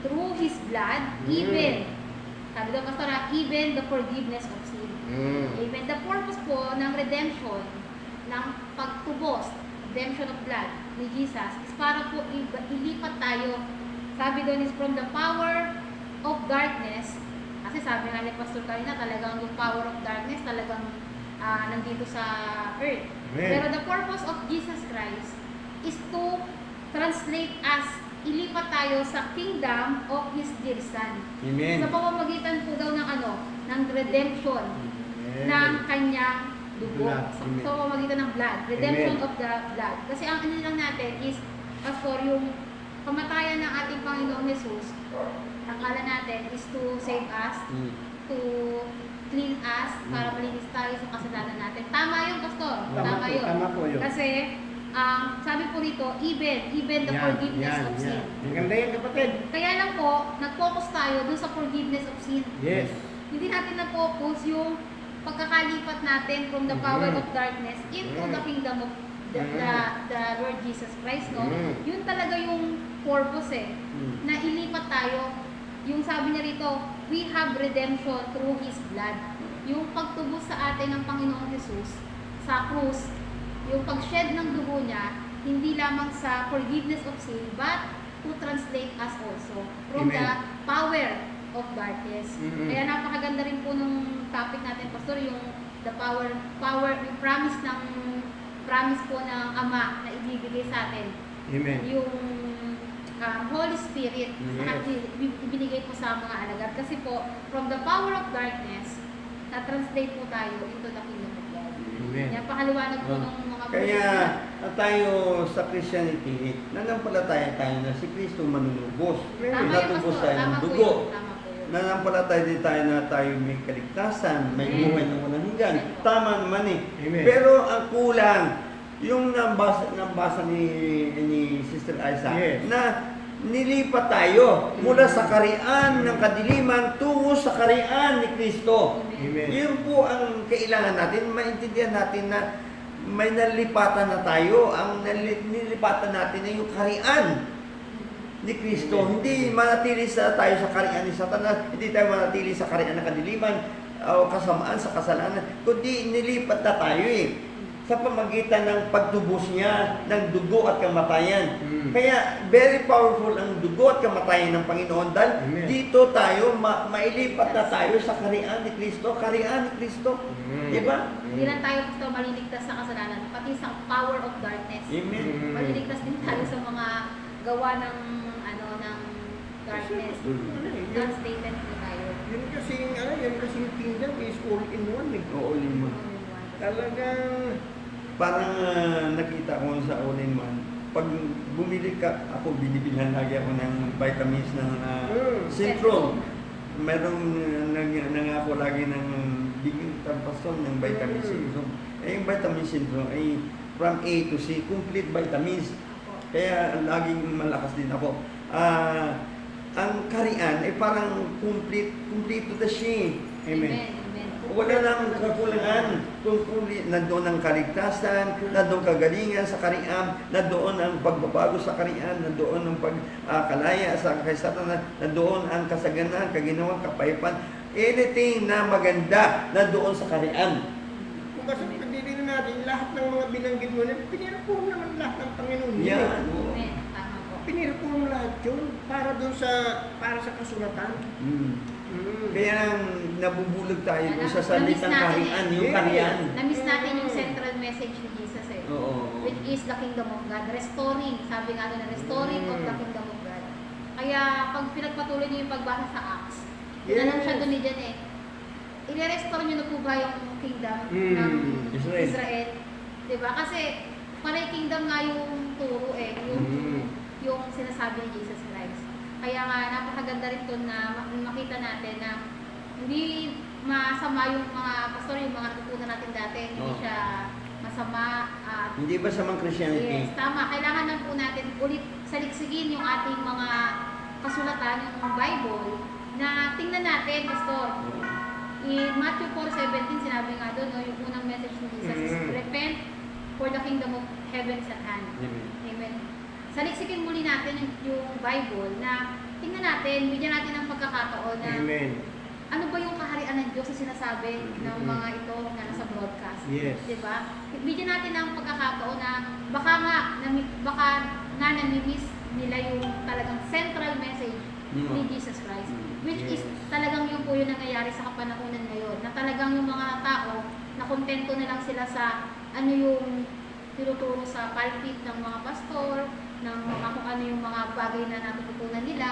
through His blood, even sabi daw Pastor, even the forgiveness of sin. Amen. The purpose po ng redemption, ng pagtubos, redemption of blood ni Jesus, is para po ilipat tayo. Sabi doon is from the power of darkness. Kasi sabi nga ni Pastor kanina, talagang yung power of darkness talagang nandito sa earth. Amen. Pero the purpose of Jesus Christ is to translate us, ilipat tayo sa kingdom of His dear Son. Amen. Sa pamamagitan po daw ng ng redemption ng kanyang dugo. Blood. Sa Amen. pamamagitan ng blood. Redemption Amen. of the blood. Kasi ang ano lang natin is, Pastor, yung kamatayan ng ating Panginoong Jesus, akala natin is to save us, to clean us, para malinis tayo sa kasalanan natin. Tama yun, Pastor. Tama yun. Tama po yun. Kasi, sabi po rito, even the forgiveness of sin. Ang ganda yan, kapatid. Kaya lang po, nag-focus tayo dun sa forgiveness of sin. Yes. Hindi natin na-focus yung pagkakalipat natin from the power of darkness into the kingdom of the Lord Jesus Christ, no? Yun talaga yung purpose na ilipat tayo. Yung sabi niya rito, we have redemption through His blood. Yung pagtubos sa atin ng Panginoong Jesus sa krus, yung pag-shed ng dugo niya, hindi lamang sa forgiveness of sin, but to translate us also from the power of darkness. Kaya napakaganda rin po nung topic natin, Pastor, yung the power, yung promise po ng Ama na ibibigay sa atin. Amen. Yung Holy Spirit na ibinigay po sa mga alagad. Kasi po, from the power of darkness, na-translate po tayo into the kingdom of God. Amen. Yan, pakaliwanag po ng mga Kaya tayo sa Christianity, nanampalataya tayo na si Kristo manunubos. Tama yun, Natubos Pastor. tayo ng Tama po dugo. yun. Tama po yun. Nanampalataya din tayo na tayo may kaligtasan, may buhay ng walang hanggan. Tama naman eh. Amen. Pero ang kulang, yung nabasa ni Sister Isa, Yes. na Nilipat tayo mula sa karian ng kadiliman tungo sa karian ni Kristo. Amen. Yun po ang kailangan natin, maintindihan natin na may nalipatan na tayo. Ang nilipatan natin ay yung karian ni Kristo. Amen. Hindi manatili tayo sa karian ni Satanas, hindi tayo manatili sa karian ng kadiliman o kasamaan sa kasalanan, kundi nilipat na tayo sa pamagitan ng pagtubos niya ng dugo at kamatayan. Kaya very powerful ang dugo at kamatayan ng Panginoon dahil Amen. dito tayo mailipat na tayo sa karian ni Kristo, karian ni Kristo. Di ba? Hindi lang tayo basta maliligtas sa kasalanan, pati sa power of darkness. Amen. Maliligtas din tayo sa mga gawa ng ng darkness. God stated po tayo. Yun kasing kingdom is all in one eh. Oo, lima. Talagang Parang nakita ko sa all-in-one, pag bumili ka, ako binibilhan lagi ako ng vitamins ng Centrum. Merong nangako lagi ng bigyan pastor ng vitamin Centrum. Eh yung vitamin Centrum ay from A to C, complete vitamins. Kaya laging malakas din ako. Ang karian ay parang complete to the siya. Amen. Wala nang kakulangan. Nandoon ang kaligtasan, nandoon kagalingan sa karian, nandoon ang pagbabago sa karian, nandoon ang pagkalaya sa kaisatan, nandoon ang kasaganan, kaginawang kapayapaan. Anything na maganda nandoon sa karian. Kung kasi pagdilin natin, lahat ng mga binanggit mo na, pinirapuro naman lahat ng Panginoon. Yan. Amen. Tama po. Pinirapuro lahat yun para sa kasulatan. Kaya nabubulog tayo dun sa salitang karian, yung karian. Na-miss natin yung central message ni Jesus Oo. which is the kingdom of God. Restoring. Sabi nga na restoring of the kingdom of God. Kaya pag pinagpatuloy niyo yung pagbasa sa Acts, tinanong siya doon ni Jan i-restore niyo na po ba yung kingdom ng Israel. Israel? Diba? Kasi panay kingdom nga yung turo yung sinasabi ni Jesus Christ. Kaya nga, napakaganda rin ito na makita natin na hindi masama yung mga pastor, yung mga natutunan natin dati. Hindi siya masama. Hindi ba sa mga Christianity? Yes, tama. Kailangan lang po natin ulit saliksigin yung ating mga kasulatan, yung Bible, na tingnan natin, pastor. In Matthew 4:17, sinabi nga doon, yung unang message ni Jesus is, repent for the kingdom of heaven is at hand. Amen. Saliksigin muli natin yung Bible na tingnan natin, bigyan natin ng pagkakataon na ano ba yung kaharian ng Diyos na sinasabi ng mga ito na nasa broadcast. Yes. Diba? Bigyan natin ng pagkakataon na baka nga nami-miss nila yung talagang central message ni Jesus Christ. Which is talagang yun po yung nangyayari sa kapanahunan ngayon. Na talagang yung mga tao na kontento na lang sila sa ano yung tinuturo sa pulpit ng mga pastor, ng mga kung ano yung mga bagay na natututunan nila.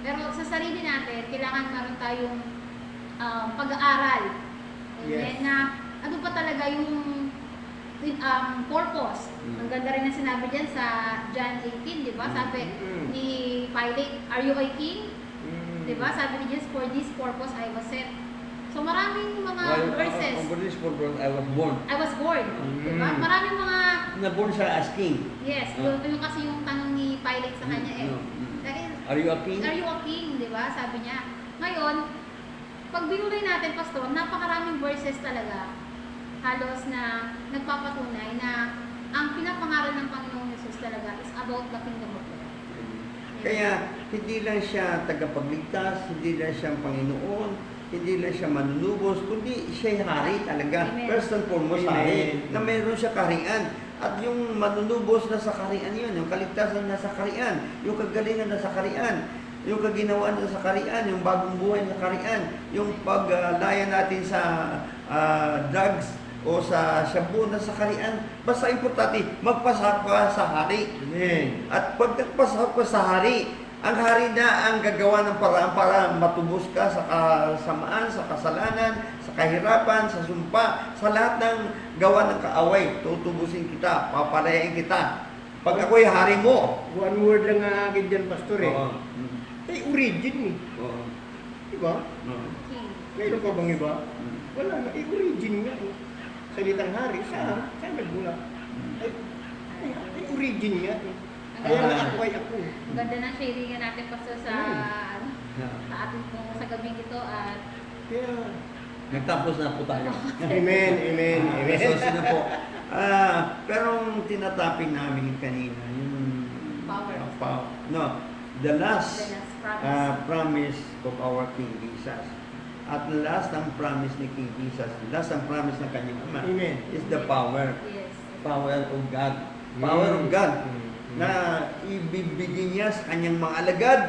Pero sa sarili natin, kailangan meron tayong pag-aaral. Yes. Na ano pa talaga yung purpose. Ang ganda rin na sinabi dyan sa John 18, di ba? Sabi ni Pilate, are you a king? Di ba? Sabi ni Jesus, for this purpose I was sent. So maraming mga verses. For this purpose, I was born. I was born. Di ba? Maraming mga Na-born siya as king. yes, yung kasi yung tanong ni Pilate sa kanya dahil, Are you a king? are you a king? Di ba? Sabi niya. Ngayon, pag binulay natin, pastor, napakaraming verses talaga halos na nagpapatunay na ang pinapangaral ng Panginoong Jesus talaga is about the kingdom of God. Kaya hindi lang siya tagapagligtas, hindi lang siya Panginoon, hindi lang siya manunubos, kundi siya hari talaga. Amen. First and foremost, hari, na mayroon siya kaharian. At yung manunubos na sa kaharian yun, yung kaligtasan na sa kaharian, yung kagalingan na sa kaharian, yung kaginawaan na sa kaharian, yung bagong buhay na kaharian, yung paglaya natin sa drugs o sa shabu na sa kaharian. Basta importante, magpasok ka sa hari. Amen. At pag nagpasok ka sa hari, ang hari na ang gagawa ng paraan para matubos ka sa kasamaan, sa kasalanan, sa kahirapan, sa sumpa, sa lahat ng gawa ng kaaway. Tutubusin kita, papalayain kita. Pag ako'y hari mo. One word lang ang akin dyan, pastor Oo. Ay, origin Oo. Diba? Oo. King. Mayroon pa bang iba? Wala na. Origin nga Salitang hari, saan nagmula? Ay, origin nga Ang Kaya ganda, nga ako ay ako. ang ganda ng sharingan natin Pastor sa ano, sa ating pong sa gabing ito at Kaya, Nagtapos na po tayo. amen, amen, amen. So, na po. Pero ang tinataping namin kanina, yung Power. No, the last the last promise. promise of our King Jesus. At last ang promise ni King Jesus, last ang promise ng kanyang ama Amen. is the power. Yes. Power of God. Power of God Mm. na ibibigay niya sa kanyang mga alagad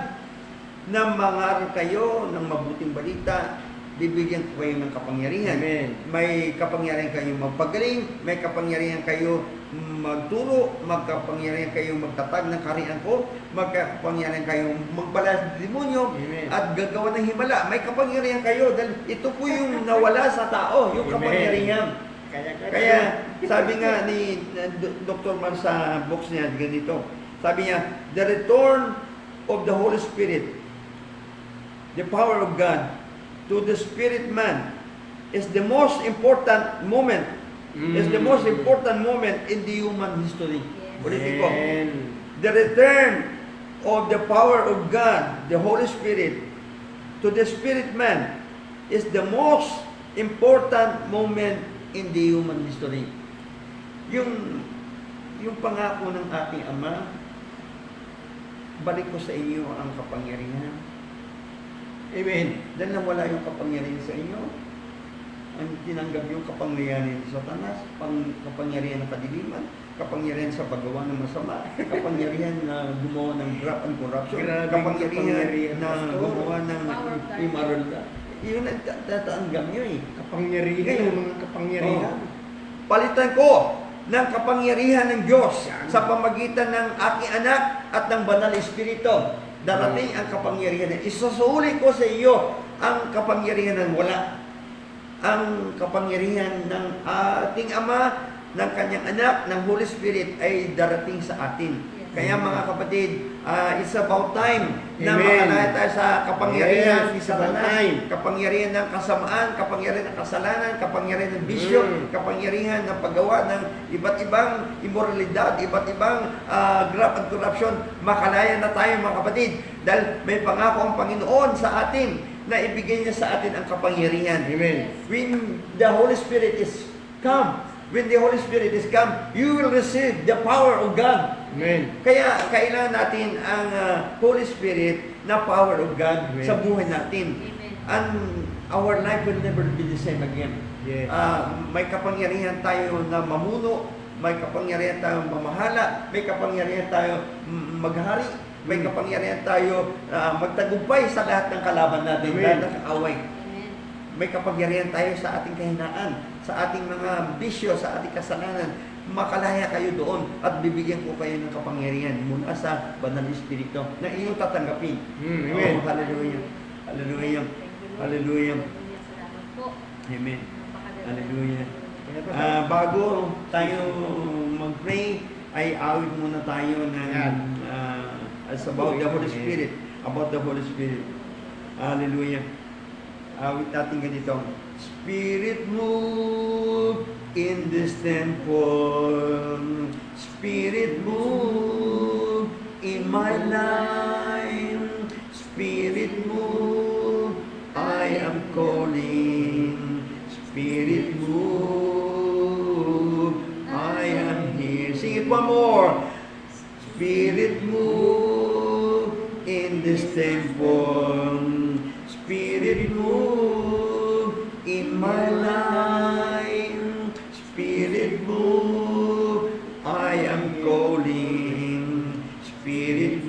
na mangaral kayo ng mabuting balita, bibigyan ko kayo ng kapangyarihan. Amen. May kapangyarihan kayo magpagaling, may kapangyarihan kayo magturo, magkapangyarihan kayo magtatag ng kaharian ko, magkapangyarihan kayo magbalas ng demonyo, Amen. at gagawa ng himala. May kapangyarihan kayo dahil ito po yung nawala sa tao, yung Amen. kapangyarihan. Kaya, Kaya sabi nga ni Dr. Mar sa books niya, ganito, sabi niya, the return of the Holy Spirit, the power of God, to the spirit man is the most important moment. Is the most important moment in the human history. Yes. Ulitin ko. Amen. The return of the power of God, the Holy Spirit, to the spirit man is the most important moment in the human history. Yung pangako ng ating Ama, balik ko sa inyo ang kapangyarihan. Amen. Dahil nawala yung kapangyarihan sa inyo, ang tinanggap yung kapangyarihan ni Satanas, kapangyarihan ng kadiliman, kapangyarihan sa paggawa ng masama, kapangyarihan na gumawa ng graft and corruption, Grabe kapangyarihan kapangyarihan, na Pastor. gumawa ng Power of God. immorality. Yun ang tatanggap nyo eh. Kapangyarihan, Ngayon, mga kapangyarihan. Palitan ko ng kapangyarihan ng Diyos sa pamagitan ng aking anak at ng banal na Espiritu. Darating ang kapangyarihan. Isusuli ko sa iyo ang kapangyarihan ng wala. Ang kapangyarihan ng ating Ama, ng kanyang anak, ng Holy Spirit ay darating sa atin. Yes. Kaya mga kapatid, it's about time na Amen. makalaya tayo sa kapangyarihan Yes, ni it's about Satanas, time. kapangyarihan ng kasamaan, kapangyarihan ng kasalanan, kapangyarihan ng bisyo, kapangyarihan ng paggawa ng iba't ibang immoralidad, iba't ibang graft and corruption. Makalaya na tayo mga kapatid dahil may pangako ang Panginoon sa atin na ibigay niya sa atin ang kapangyarihan. Amen. When the Holy Spirit is come, when the Holy Spirit is come, you will receive the power of God. Amen. Kaya kailangan natin ang Holy Spirit na power of God Amen. sa buhay natin. Amen. And our life will never be the same again. Yes. May kapangyarihan tayo na mamuno, may kapangyarihan tayo mamahala, may kapangyarihan tayo maghari, may kapangyarihan tayo magtagumpay sa lahat ng kalaban natin, Amen. lahat ng kaaway. Amen. May kapangyarihan tayo sa ating kahinaan, sa ating mga bisyo, sa ating kasalanan. Makalaya kayo doon at bibigyan ko kayo ng kapangyarihan mula sa banal na Espiritu na inyong tatanggapin. Amen. Oh, hallelujah. Hallelujah. Thank you, Lord. Hallelujah. Salamat po. Amen. Napakaganda. Hallelujah. Kaya pa, Bago tayo mag-pray, ay awit muna tayo ng Yan. as about the Holy Spirit. About the Holy Spirit. Hallelujah. Awit natin ganito. Spirit move in this temple. Spirit move in my life. Spirit move, I am calling. Spirit move, I am here. Sing it one more. Spirit move in this temple. Spirit move in my life. Spirit move, I am calling. Spirit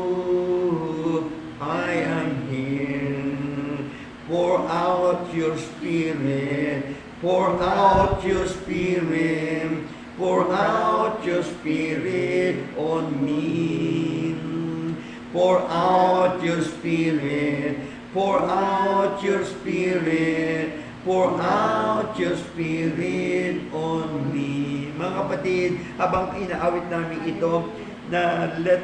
move, I am here. Pour out your spirit. Pour out your spirit. Pour out your spirit on me. Pour out your spirit. Pour out your spirit. Pour out your spirit on me. Mga kapatid, habang inaawit namin ito, na Yes, Lord.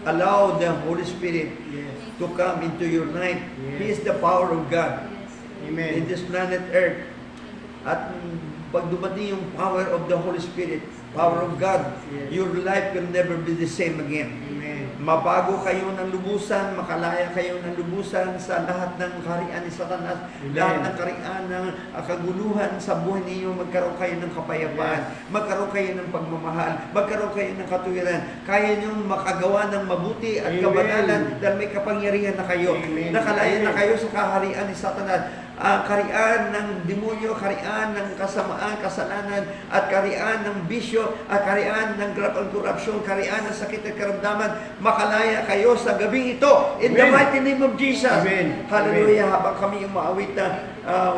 allow the Holy Spirit Yes. to come into your life. Yes. He is the power of God Yes, Lord. Amen. in this planet Earth. At pag dumating yung power of the Holy Spirit, power of God, Yes. your life will never be the same again. Amen. Mabago kayo ng lubusan, makalaya kayo ng lubusan sa lahat ng kaharian ni Satanas, Amen. lahat ng kaharian ng kaguluhan sa buhay ninyo, magkaroon kayo ng kapayapaan, magkaroon kayo ng pagmamahal, magkaroon kayo ng katuwiran, kaya niyong makagawa ng mabuti at Amen. kabanalan dahil may kapangyarihan na kayo. Amen. Nakalaya na Amen. kayo sa kaharian ni Satanas. Kaharian ng demonyo, kaharian ng kasamaan, kasalanan, at kaharian ng bisyo, at kaharian ng korupsyon, kaharian ng sakit at karamdaman, makalaya kayo sa gabing ito. In the Amen. mighty name of Jesus. Amen. Hallelujah. Habang kami umaawit na,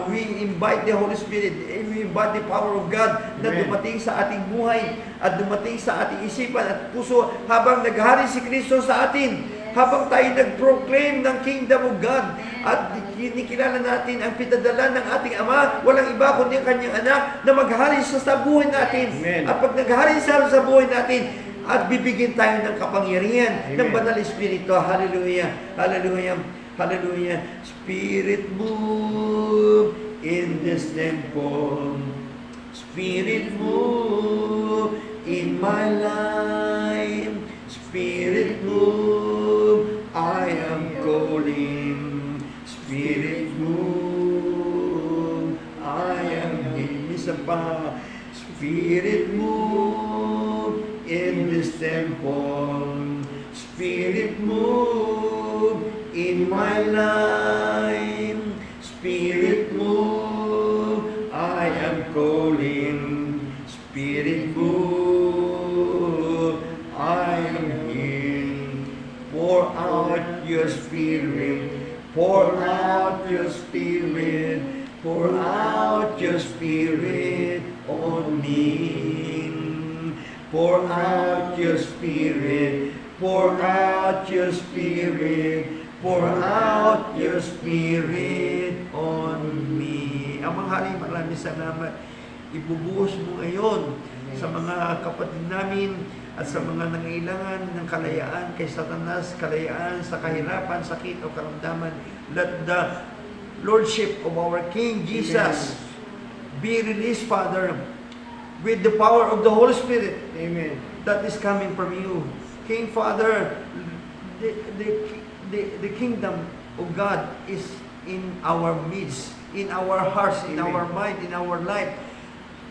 we invite the Holy Spirit, we invite the power of God na Amen. dumating sa ating buhay at dumating sa ating isipan at puso habang naghari si Kristo sa atin. Habang tayo nag-proclaim ng Kingdom of God at kinikilala natin ang pinadala ng ating Ama, walang iba kundi ang kanyang anak na maghari siya sa buhay natin. Amen. At pag naghari siya sa buhay natin, at bibigyan tayo ng kapangyarihan ng Amen. Banal Espiritu. Hallelujah. Hallelujah. Hallelujah. Spirit move in this temple. Spirit move in my life. Spirit move, I am calling. Spirit move, I am in. Isa pa. Spirit move in this temple. Spirit move in my life. Spirit move, I am calling. Spirit move, I am in. Pour out your spirit. Pour out your spirit. Pour out your spirit on me. Pour out your spirit. Pour out your spirit. Pour out your spirit on me. Amang Hari, maraming salamat. Ibubuhos mo ngayon sa mga kapatid namin at sa mga nangailangan ng kalayaan kay Satanas, kalayaan sa kahirapan, sakit o karamdaman. Let the Lordship of our King Jesus be released, Father, with the power of the Holy Spirit Amen. that is coming from you. King Father, the kingdom of God is in our midst, in our hearts, in Amen. our mind, in our life.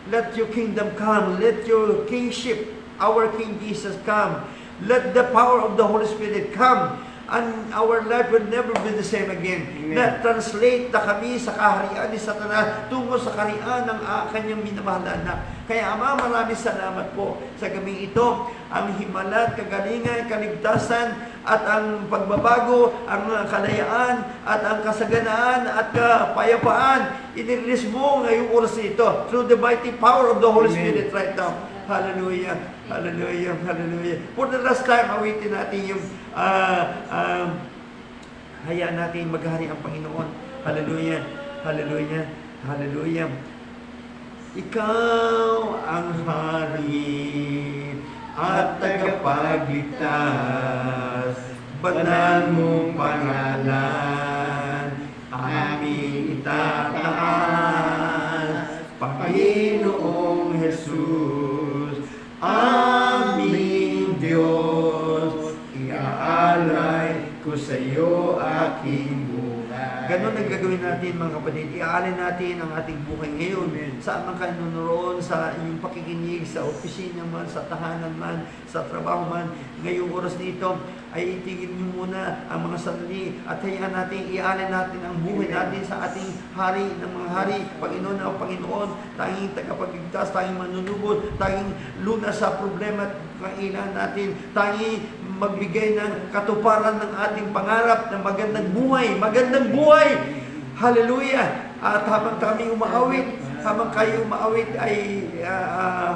Let your kingdom come. Let your kingship, our King Jesus, come. Let the power of the Holy Spirit come. And our life will never be the same again. Amen. Na translate na kami sa kaharian ni Satanas tungo sa kaharian ng kanyang minamahal na anak. Kaya Ama, maraming salamat po sa gabing ito. Ang himala, kagalingan, kaligtasan, at ang pagbabago, ang kalayaan, at ang kasaganaan, at kapayapaan, inirelease mo ngayong oras ito through the mighty power of the Holy Amen. Spirit right now. Hallelujah. Hallelujah. Hallelujah. For the last time, awitin natin yung hayaan natin maghari ang Panginoon. Hallelujah. Hallelujah. Hallelujah. Ikaw ang hari at tagapagligtas, banal mong pangalan, aming itataas, Panginoong Jesus, aming Diyos, iaalay ko sa iyo aking buhay. Ganon ang gagawin natin, mga kapatid. Iaalay natin ang ating buhay ngayon. Saan man kayo naroon, sa inyong pakikinig, sa opisina man, sa tahanan man, sa trabaho man, ngayong oras nito, ay itigil niyo muna ang mga sarili at hayaan natin, iaalay natin ang buhay natin sa ating hari ng mga hari, Panginoon na Panginoon, tanging tagapagligtas, tanging manunubod, tanging lunas sa problema at kailangan natin, tanging magbigay ng katuparan ng ating pangarap ng magandang buhay, magandang buhay. Hallelujah! At habang kami umaawit, habang kayo umaawit ay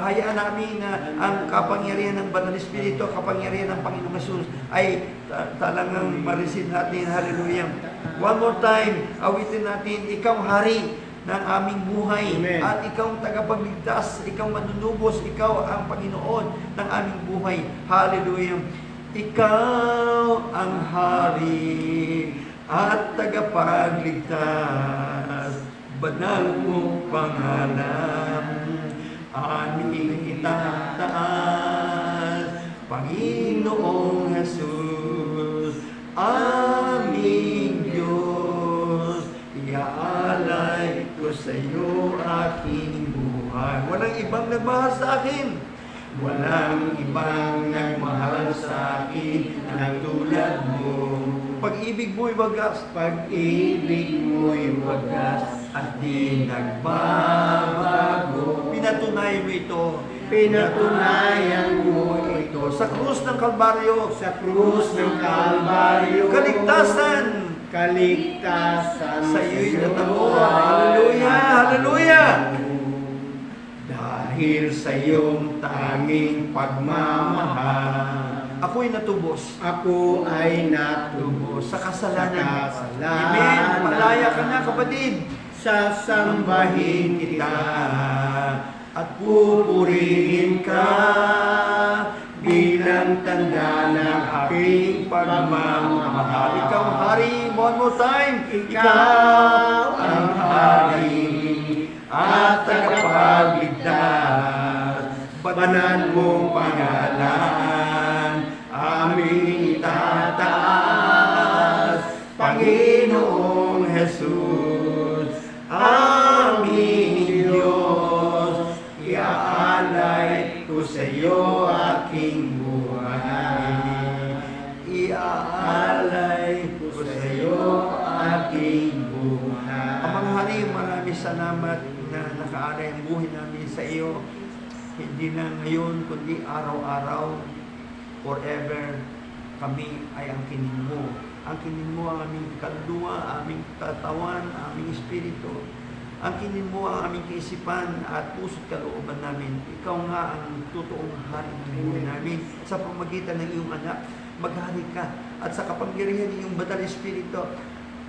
hayaan namin na ang kapangyarihan ng Banal Espiritu, kapangyarihan ng Panginoong Jesus ay talagang ma-receive natin. Hallelujah! One more time, awitin natin, ikaw hari ng aming buhay. Amen. At ikaw ang tagapagligtas, ikaw manunubos, ikaw ang Panginoon ng aming buhay. Hallelujah! Ikaw ang hari at tagapagligtas, banal mong pangalan, aming itataas, Panginoong Jesus, aming Diyos, iaalay ko sa iyo aking buhay. Walang ibang nagmahal sa akin, walang ibang nagmahal sa akin ng tulad mo. Pag-ibig mo'y wagas, Pag-ibig mo'y wagas at di nagbabago. Pinatunayan mo ito. Pinatunayan mo ito Sa krus ng Kalbaryo. sa krus ng Kalbaryo. Kaligtasan. Kaligtasan Sa iyo'y natamo. Hallelujah! Hallelujah! Dahil sa iyong tanging pagmamahal, ako'y natubos. Ako ay natubos Sa kasalanan. Sa Amen. Malaya ka na, kapatid. Sasambahin kita at pupurihin ka bilang tanda ng aking pagmamahal. Ikaw ang hari, one more time. Ikaw ang hari at tagapagligtas. Banal mong pangalan, aming itataas, Panginoong Jesus, aming Diyos, iaalay ko sa iyo aking buhay. Iaalay ko sa iyo aking buhay. Amang hari, maraming salamat na nakaalay ang buhay namin sa iyo. Hindi na ngayon, kundi araw-araw, forever, kami ay ang kinin mo. Ang kinin mo ang aming kaluluwa, aming katawan, aming espiritu. Ang kinin mo ang aming kaisipan at puso't kalooban namin. Ikaw nga ang totoong hari ng buhay namin. Sa pamagitan ng iyong anak, maghari ka. At sa kapangyarihan ng iyong Banal Espiritu,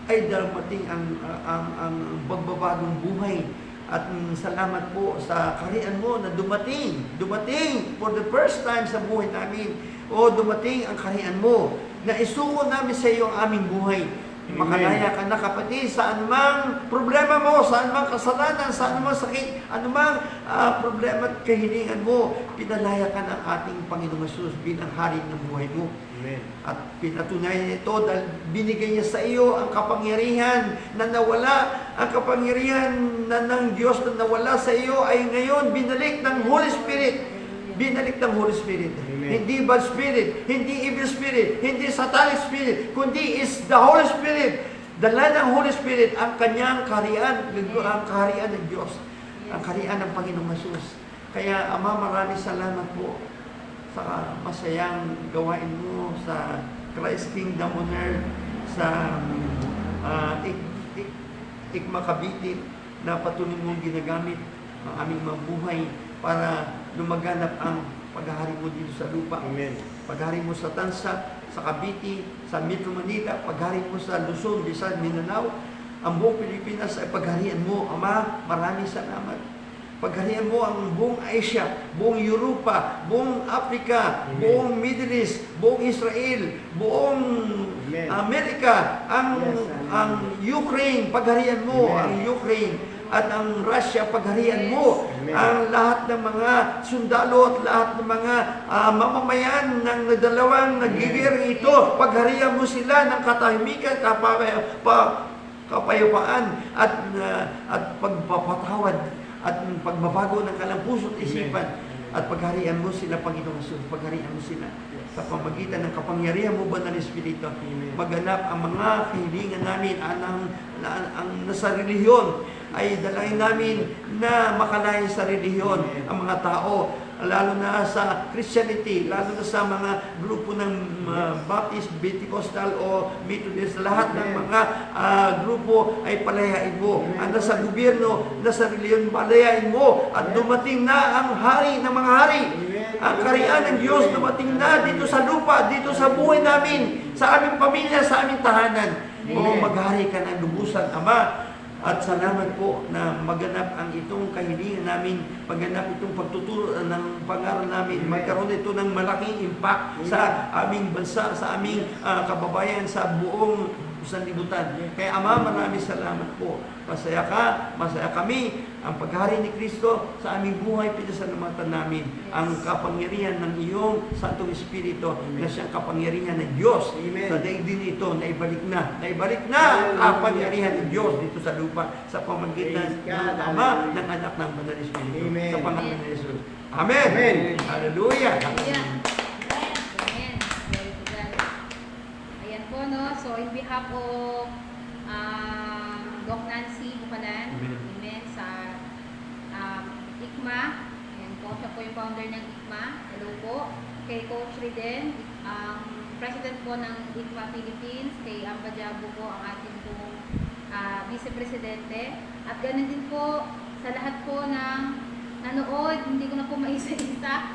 ay darating ang pagbabagong buhay. At salamat po sa kaharian mo na dumating for the first time sa buhay namin. O dumating ang kaharian mo na isuko namin sa iyo ang aming buhay. Makalaya ka na, kapatid, sa anumang problema mo, sa anumang kasalanan, sa anumang sakit, anumang problema at kahilingan mo, pinalaya ka ng ating Panginoong Jesus bilang hari ng buhay mo. Amen. At pinatunayan ito dahil binigay niya sa iyo ang kapangyarihan na nawala, ang kapangyarihan na ng Diyos na nawala sa iyo ay ngayon binalik ng Holy Spirit. Binalik ng Holy Spirit. Amen. Hindi bad spirit, hindi evil spirit, hindi satanic spirit, kundi is the Holy Spirit. Dala ng Holy Spirit ang kanyang kaharian, ang kaharian ng Diyos, ang kaharian ng Panginoong Jesus. Kaya, Ama, maraming salamat po sa masayang gawain mo sa Christ Kingdom on Earth, sa Tikma Cavite, na patuloy mong ginagamit ang aming mga buhay para lumaganap ang paghahari mo dito sa lupa. Amen. Paghahari mo sa Tansa, sa Cavite, sa Metro Manila, paghahari mo sa Luzon, Visayas, Mindanao, ang buong Pilipinas ay paghaharian mo. Ama, maraming salamat. Paghaharian mo ang buong Asia, buong Europa, buong Africa, Amen. buong Middle East, buong Israel, buong Amen. Amerika, ang Ukraine, paghaharian mo Amen. ang Ukraine, at ang Russia, pagharian mo. Amen. Ang lahat ng mga sundalo at lahat ng mga mamamayan ng dalawang nagigir ito, pagharian mo sila ng katahimikan, kapayapaan at pagpapatawad at pagbabago ng kanilang puso at isipan. At pagharian mo sila, Panginoong Jesus, pagharian mo sila sa pamagitan ng kapangyarihan mo, Banal Espiritu. Maganap ang mga kahilingan namin, ang nasa relihiyon ay dalangin namin na makalayan sa relihiyon ang mga tao, lalo na sa Christianity, lalo na sa mga grupo ng Baptist, Pentecostal o Methodist, lahat ng mga grupo ay palayain mo. Ang nasa gobyerno, nasa relihiyon, palayain mo. At dumating na ang hari ng mga hari. Ang kaharian ng Diyos dumating na dito sa lupa, dito sa buhay namin, sa aming pamilya, sa aming tahanan. O maghari ka ng lubusan, Ama. At salamat po na maganap ang itong kahilingan namin, maganap itong pagtuturo ng pangaral namin, magkaroon ito ng malaking impact sa aming bansa, sa aming kababayan, sa buong sanlibutan. Kaya Ama, maraming salamat po. Masaya ka, masaya kami. Ang paghari ni Kristo sa aming buhay, pinasalamatan namin ang kapangyarihan ng iyong Santong Espiritu na siyang kapangyarihan ng Diyos Amen. sa daigdig ito na ibalik na ang kapangyarihan ng Diyos dito sa lupa sa pamagitan Praise ng God. Ama, Hallelujah. ng Anak, ng Banal na Espiritu Amen. sa pangalan ng Jesus. Amen. Amen. Hallelujah. Hallelujah. Amen. Glory to God. Ayan po, no? So, in behalf of Doc Nancy Bukalan, Amen. amen, sa ICMA. Ayan po, siya po yung founder ng ICMA. Hello po. Kay Coach Riden, ang president po ng ICMA Philippines. Kay Amba Jabo po, ang ating po vice-presidente. At ganun din po sa lahat po ng nanood, hindi ko na po maisa-isa.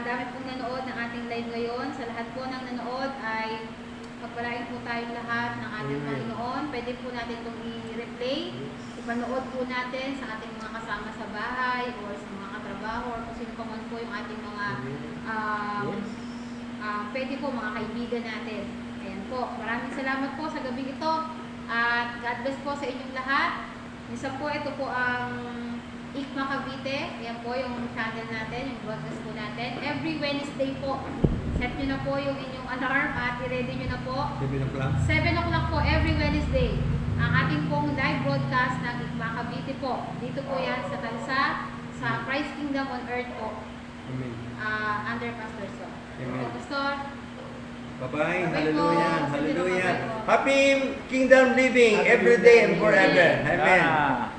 Dami pong nanood ng ating live ngayon. Sa lahat po ng nanood ay pagpalain po tayong lahat ng ating Amen. Panginoon. Pwede po natin itong i-replay. Ipanood po natin sa ating mga kasama sa bahay or sa mga katrabaho or kung sino pa man po yung ating mga pwede po mga kaibigan natin. Ayan po. Maraming salamat po sa gabi ito. At God bless po sa inyong lahat. Minsan po ito po ang ICMA Cavite. Ayan po yung channel natin, yung broadcast po natin. Every Wednesday po. Set nyo na po yung inyong alarm at i-ready nyo na po. 7 o'clock po every Wednesday. Ang ating pong live broadcast ng ICMA Cavite po. Dito po yan sa Talsa, sa Christ Kingdom on Earth po. Amen. Under Pastor So. Amen. So, Pastor, Bye-bye. Bye-bye Hallelujah. po. Hallelujah. Bye-bye po. Happy Kingdom living every day and forever. Amen.